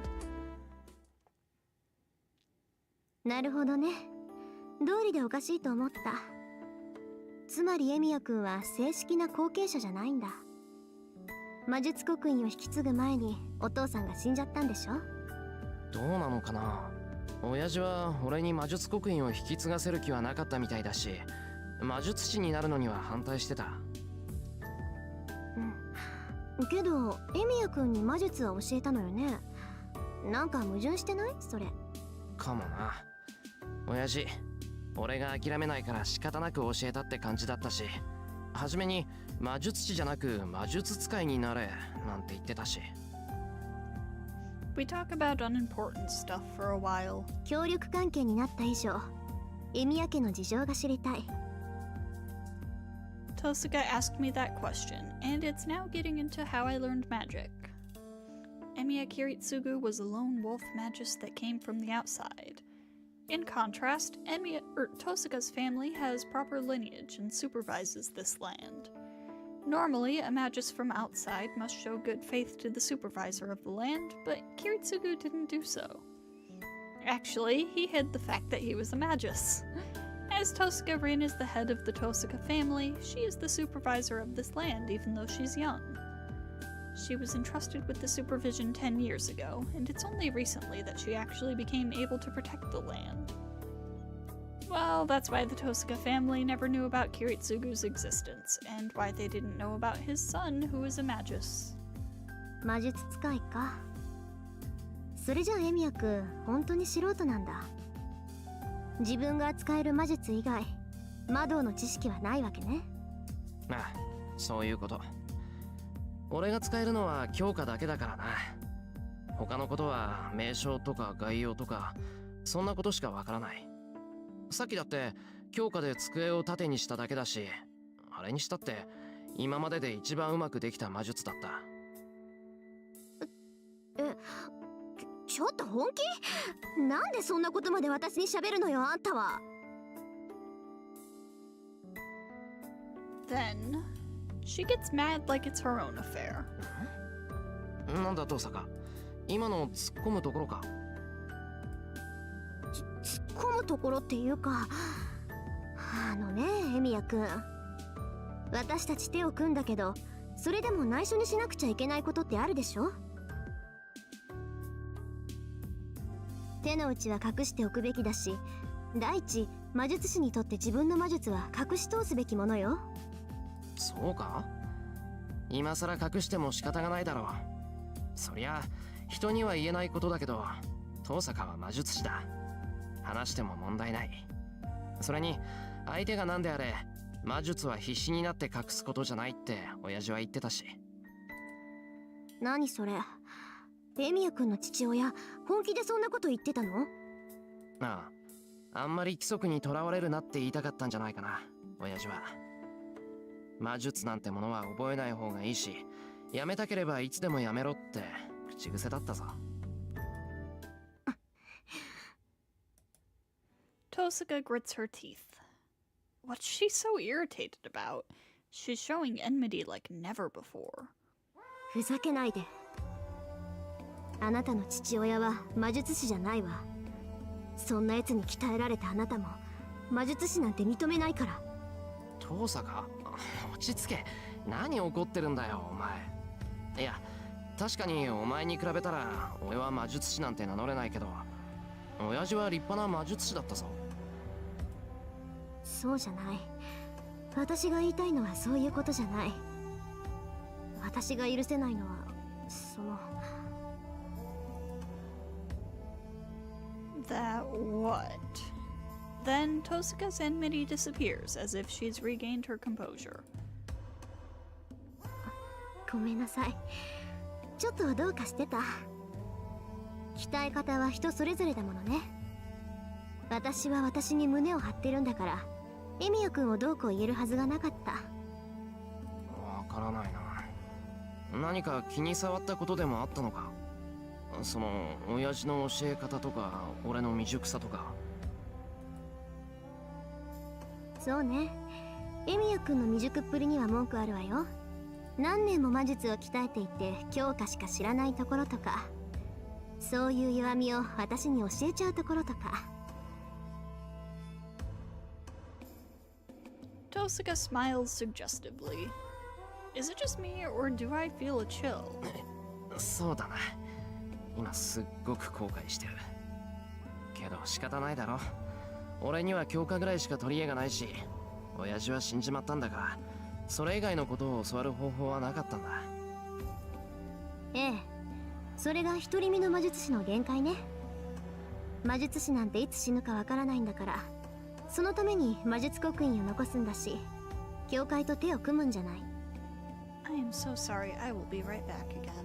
なるほどね。道理でおかしいと思った。つまりエミヤ君は正式な後継者じゃないんだ。魔術刻印を引き継ぐ前にお父さんが死んじゃったんでしょ。どうなのかな。親父は俺に魔術刻印を引き継がせる気はなかったみたいだし、魔術師になるのには反対してた。けどエミヤ君に魔術は教えたのよね。なんか矛盾してない？それかもな。親父、俺が諦めないから仕方なく教えたって感じだったし、初めに魔術師じゃなく魔術使いになれなんて言ってたし。 We talk about unimportant stuff for a while. 協力関係になった以上、エミヤ家の事情が知りたい。Tosaka asked me that question, and it's now getting into how I learned magic. Emiya Kiritsugu was a lone wolf magus that came from the outside. In contrast, Tosaka's family has proper lineage and supervises this land. Normally, a magus from outside must show good faith to the supervisor of the land, but Kiritsugu didn't do so. Actually, he hid the fact that he was a magus. As Tosaka Rin is the head of the Tosaka family, she is the supervisor of this land even though she's young. She was entrusted with the supervision 10 years ago, and it's only recently that she actually became able to protect the land. Well, that's why the Tosaka family never knew about Kiritsugu's existence, and why they didn't know about his son, who is a magus. 魔術使いか。それじゃあエミヤ君、本当に素人なんだ。自分が扱える魔術以外、魔導の知識はないわけね。ああ、そういうこと。俺が使えるのは強化だけだからな。他のことは名称とか概要とかそんなことしかわからない。さっきだって強化で机を縦にしただけだし、あれにしたって今までで一番うまくできた魔術だった。ちょっと本気？なんでそんなことまで私に喋るのよ、あんたは。Then, she gets mad like it's her own affair. なんだ、遠坂。今の突っ込むところか。突っ込むところっていうか、エミヤ君。私たち手を組んだけど、それでも内緒にしなくちゃいけないことってあるでしょ？手の内は隠しておくべきだし、第一、魔術師にとって自分の魔術は隠し通すべきものよ。そうか？今さら隠しても仕方がないだろう。そりゃ人には言えないことだけど、遠坂は魔術師だ。話しても問題ない。それに相手が何であれ魔術は必死になって隠すことじゃないって親父は言ってたし。何それ？エミヤ君の父親、本気でそんなこと言ってたの？ああ、あんまり規則にとらわれるなって言いたかったんじゃないかな、親父は。魔術なんてものは覚えない方がいいし、やめたければいつでもやめろって口癖だったぞ。Tosaka grits her teeth. What's she so irritated about? She's showing enmity like never before. ふざけないで。あなたの父親は魔術師じゃないわ。そんな奴に鍛えられたあなたも魔術師なんて認めないから。遠坂、落ち着け。何怒ってるんだよお前。いや確かにお前に比べたら俺は魔術師なんて名乗れないけど、親父は立派な魔術師だったぞ。そうじゃない。私が言いたいのはそういうことじゃない。私が許せないのはその。 That what? Then Tosaka's enmity disappears as if she's regained her composure. ごめんなさい。ちょっとどうかしてた。鍛え方は人それぞれだものね。私は私に胸を張ってるんだから、エミヤ君をどうこう言えるはずがなかった。わからないな。何か気に障ったことでもあったのか。その親父の教え方とか俺の未熟さとか。そうね、エミヤ君の未熟っぷりには文句あるわよ。何年も魔術を鍛えていて強化しか知らないところとか、そういう弱みを私に教えちゃうところとか。Tosaka smiles suggestively. Is it just me, or do I feel a chill? そうだな。今すっごく後悔してる。けど仕方ないだろ。俺には強化ぐらいしか取り柄がないし、親父は死んじまったんだから、それ以外のことを教わる方法はなかったんだ。ええ、それが独り身の魔術師の限界ね。魔術師なんていつ死ぬかわからないんだから、そのために魔術刻印を残すんだし、教会と手を組むんじゃない。 I am so sorry. I will be right back again.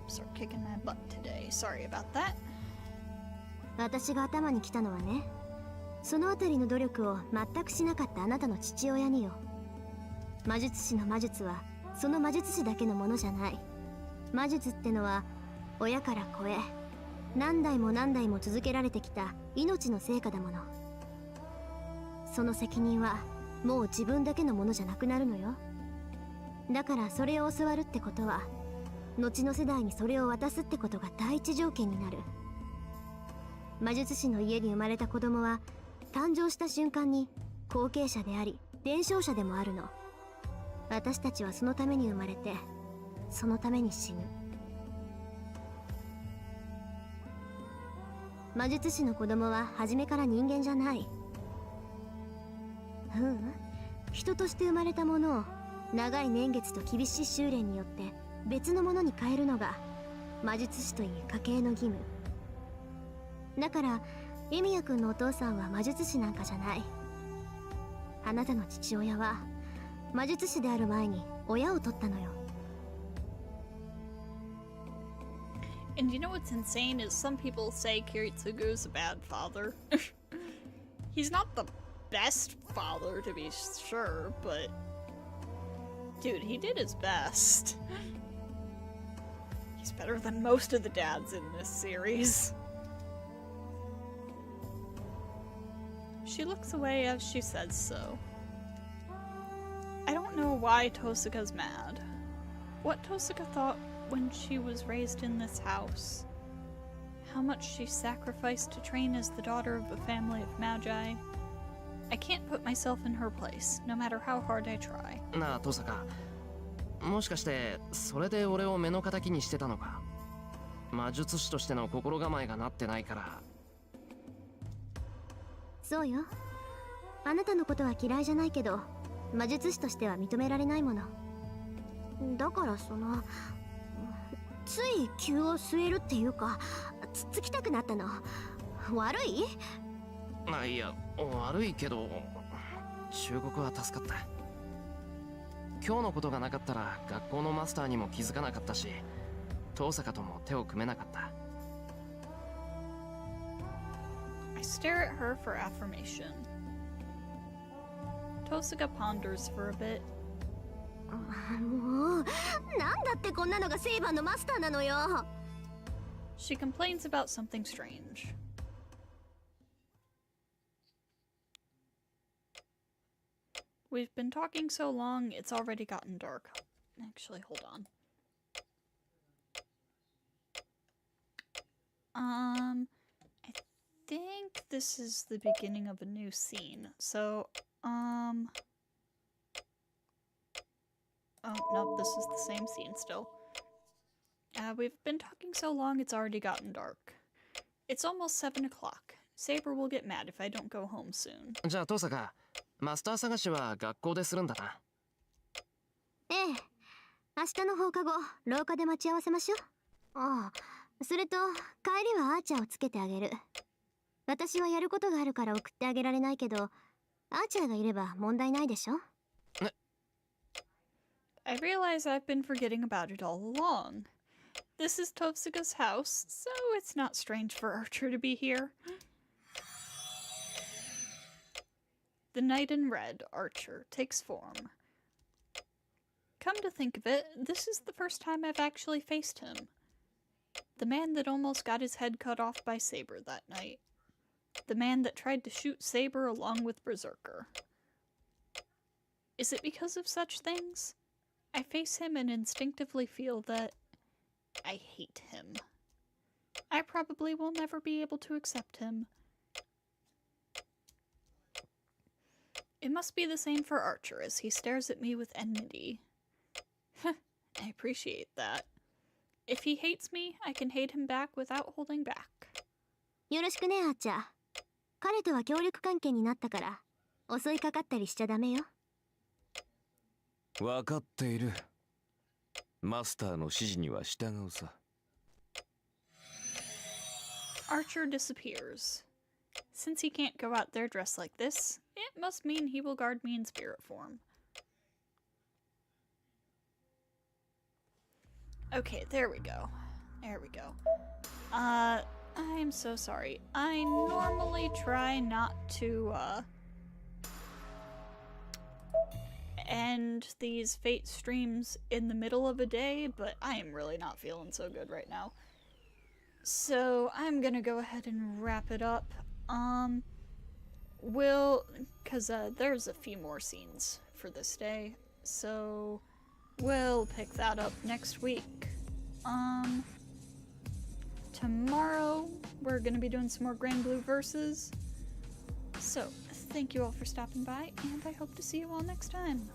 Cramps are kicking my butt today. Sorry about that. 私が頭に来たのはね、そのあたりの努力を全くしなかったあなたの父親によ。魔術師の魔術はその魔術師だけのものじゃない。魔術ってのは親から子へ何代も何代も続けられてきた命の成果だもの。その責任はもう自分だけのものじゃなくなるのよ。だからそれを教わるってことは後の世代にそれを渡すってことが第一条件になる。魔術師の家に生まれた子供は誕生した瞬間に後継者であり伝承者でもあるの。私たちはそのために生まれてそのために死ぬ。魔術師の子供は初めから人間じゃない。人として生まれたものを長い年月と厳しい修練によって別のものに変えるのが魔術師という家系の義務だから、エミヤ君のお父さんは魔術師なんかじゃない。あなたの父親は魔術師である前に親を取ったのよ。 And you know what's insane is some people say Kiritsugu is a bad father. He's not the best father to be sure, but dude, he did his best. He's better than most of the dads in this series. She looks away as she says so. I don't know why Tosuka's mad. What Tosuka thought when she was raised in this house. How much she sacrificed to train as the daughter of a family of magi. I can't put myself in her place, no matter how hard I try. なあトサカ、もしかしてそれで俺を目の敵にしてたのか。魔術師としての心構えがなってないから。そうよ。あなたのことは嫌いじゃないけど魔術師としては認められないものだから、つい気を据えるっていうかつっつきたくなったの。悪い？まあいや、悪いけど忠告は助かった。今日のことがなかったら学校のマスターにも気づかなかったし、遠坂とも手を組めなかった。I stare at her for affirmation. Tosuka ponders for a bit. もう、なんだってこんなのがセイバーのマスターなのよ。She complains about something strange. We've been talking so long, it's already gotten dark. Actually, hold on. I think this is the beginning of a new scene. So, oh, nope, this is the same scene still. We've been talking so long, it's already gotten dark. It's almost 7 o'clock. Saber will get mad if I don't go home soon. じゃあトサカ、マスター探しは学校でするんだな。ええ、明日の放課後廊下で待ち合わせましょう。ああ、それと帰りはアーチャーをつけてあげる。私はやることがあるから送ってあげられないけど、アーチャーがいれば問題ないでしょ。I realize I've been forgetting about it all along. This is Tosuka's house, so it's not strange for Archer to be here. The knight in red, Archer, takes form. Come to think of it, this is the first time I've actually faced him. The man that almost got his head cut off by Saber that night. The man that tried to shoot Saber along with Berserker. Is it because of such things? I face him and instinctively feel that I hate him. I probably will never be able to accept him. It must be the same for Archer as he stares at me with enmity. I appreciate that. If he hates me, I can hate him back without holding back. よろしくね、アーチャー。彼とは協力関係になったから襲いかかったりしちゃダメよ。分かっている。マスターの指示には従うさ。Archer disappears. Since he can't go out there dressed like this, it must mean he will guard me in spirit form. Okay, there we go. There we go. I'm so sorry. I normally try not to, end these Fate streams in the middle of a day, but I am really not feeling so good right now. So I'm gonna go ahead and wrap it up. Cause there's a few more scenes for this day, so we'll pick that up next week. Tomorrow we're gonna be doing some more Grand Blue verses. So thank you all for stopping by, and I hope to see you all next time.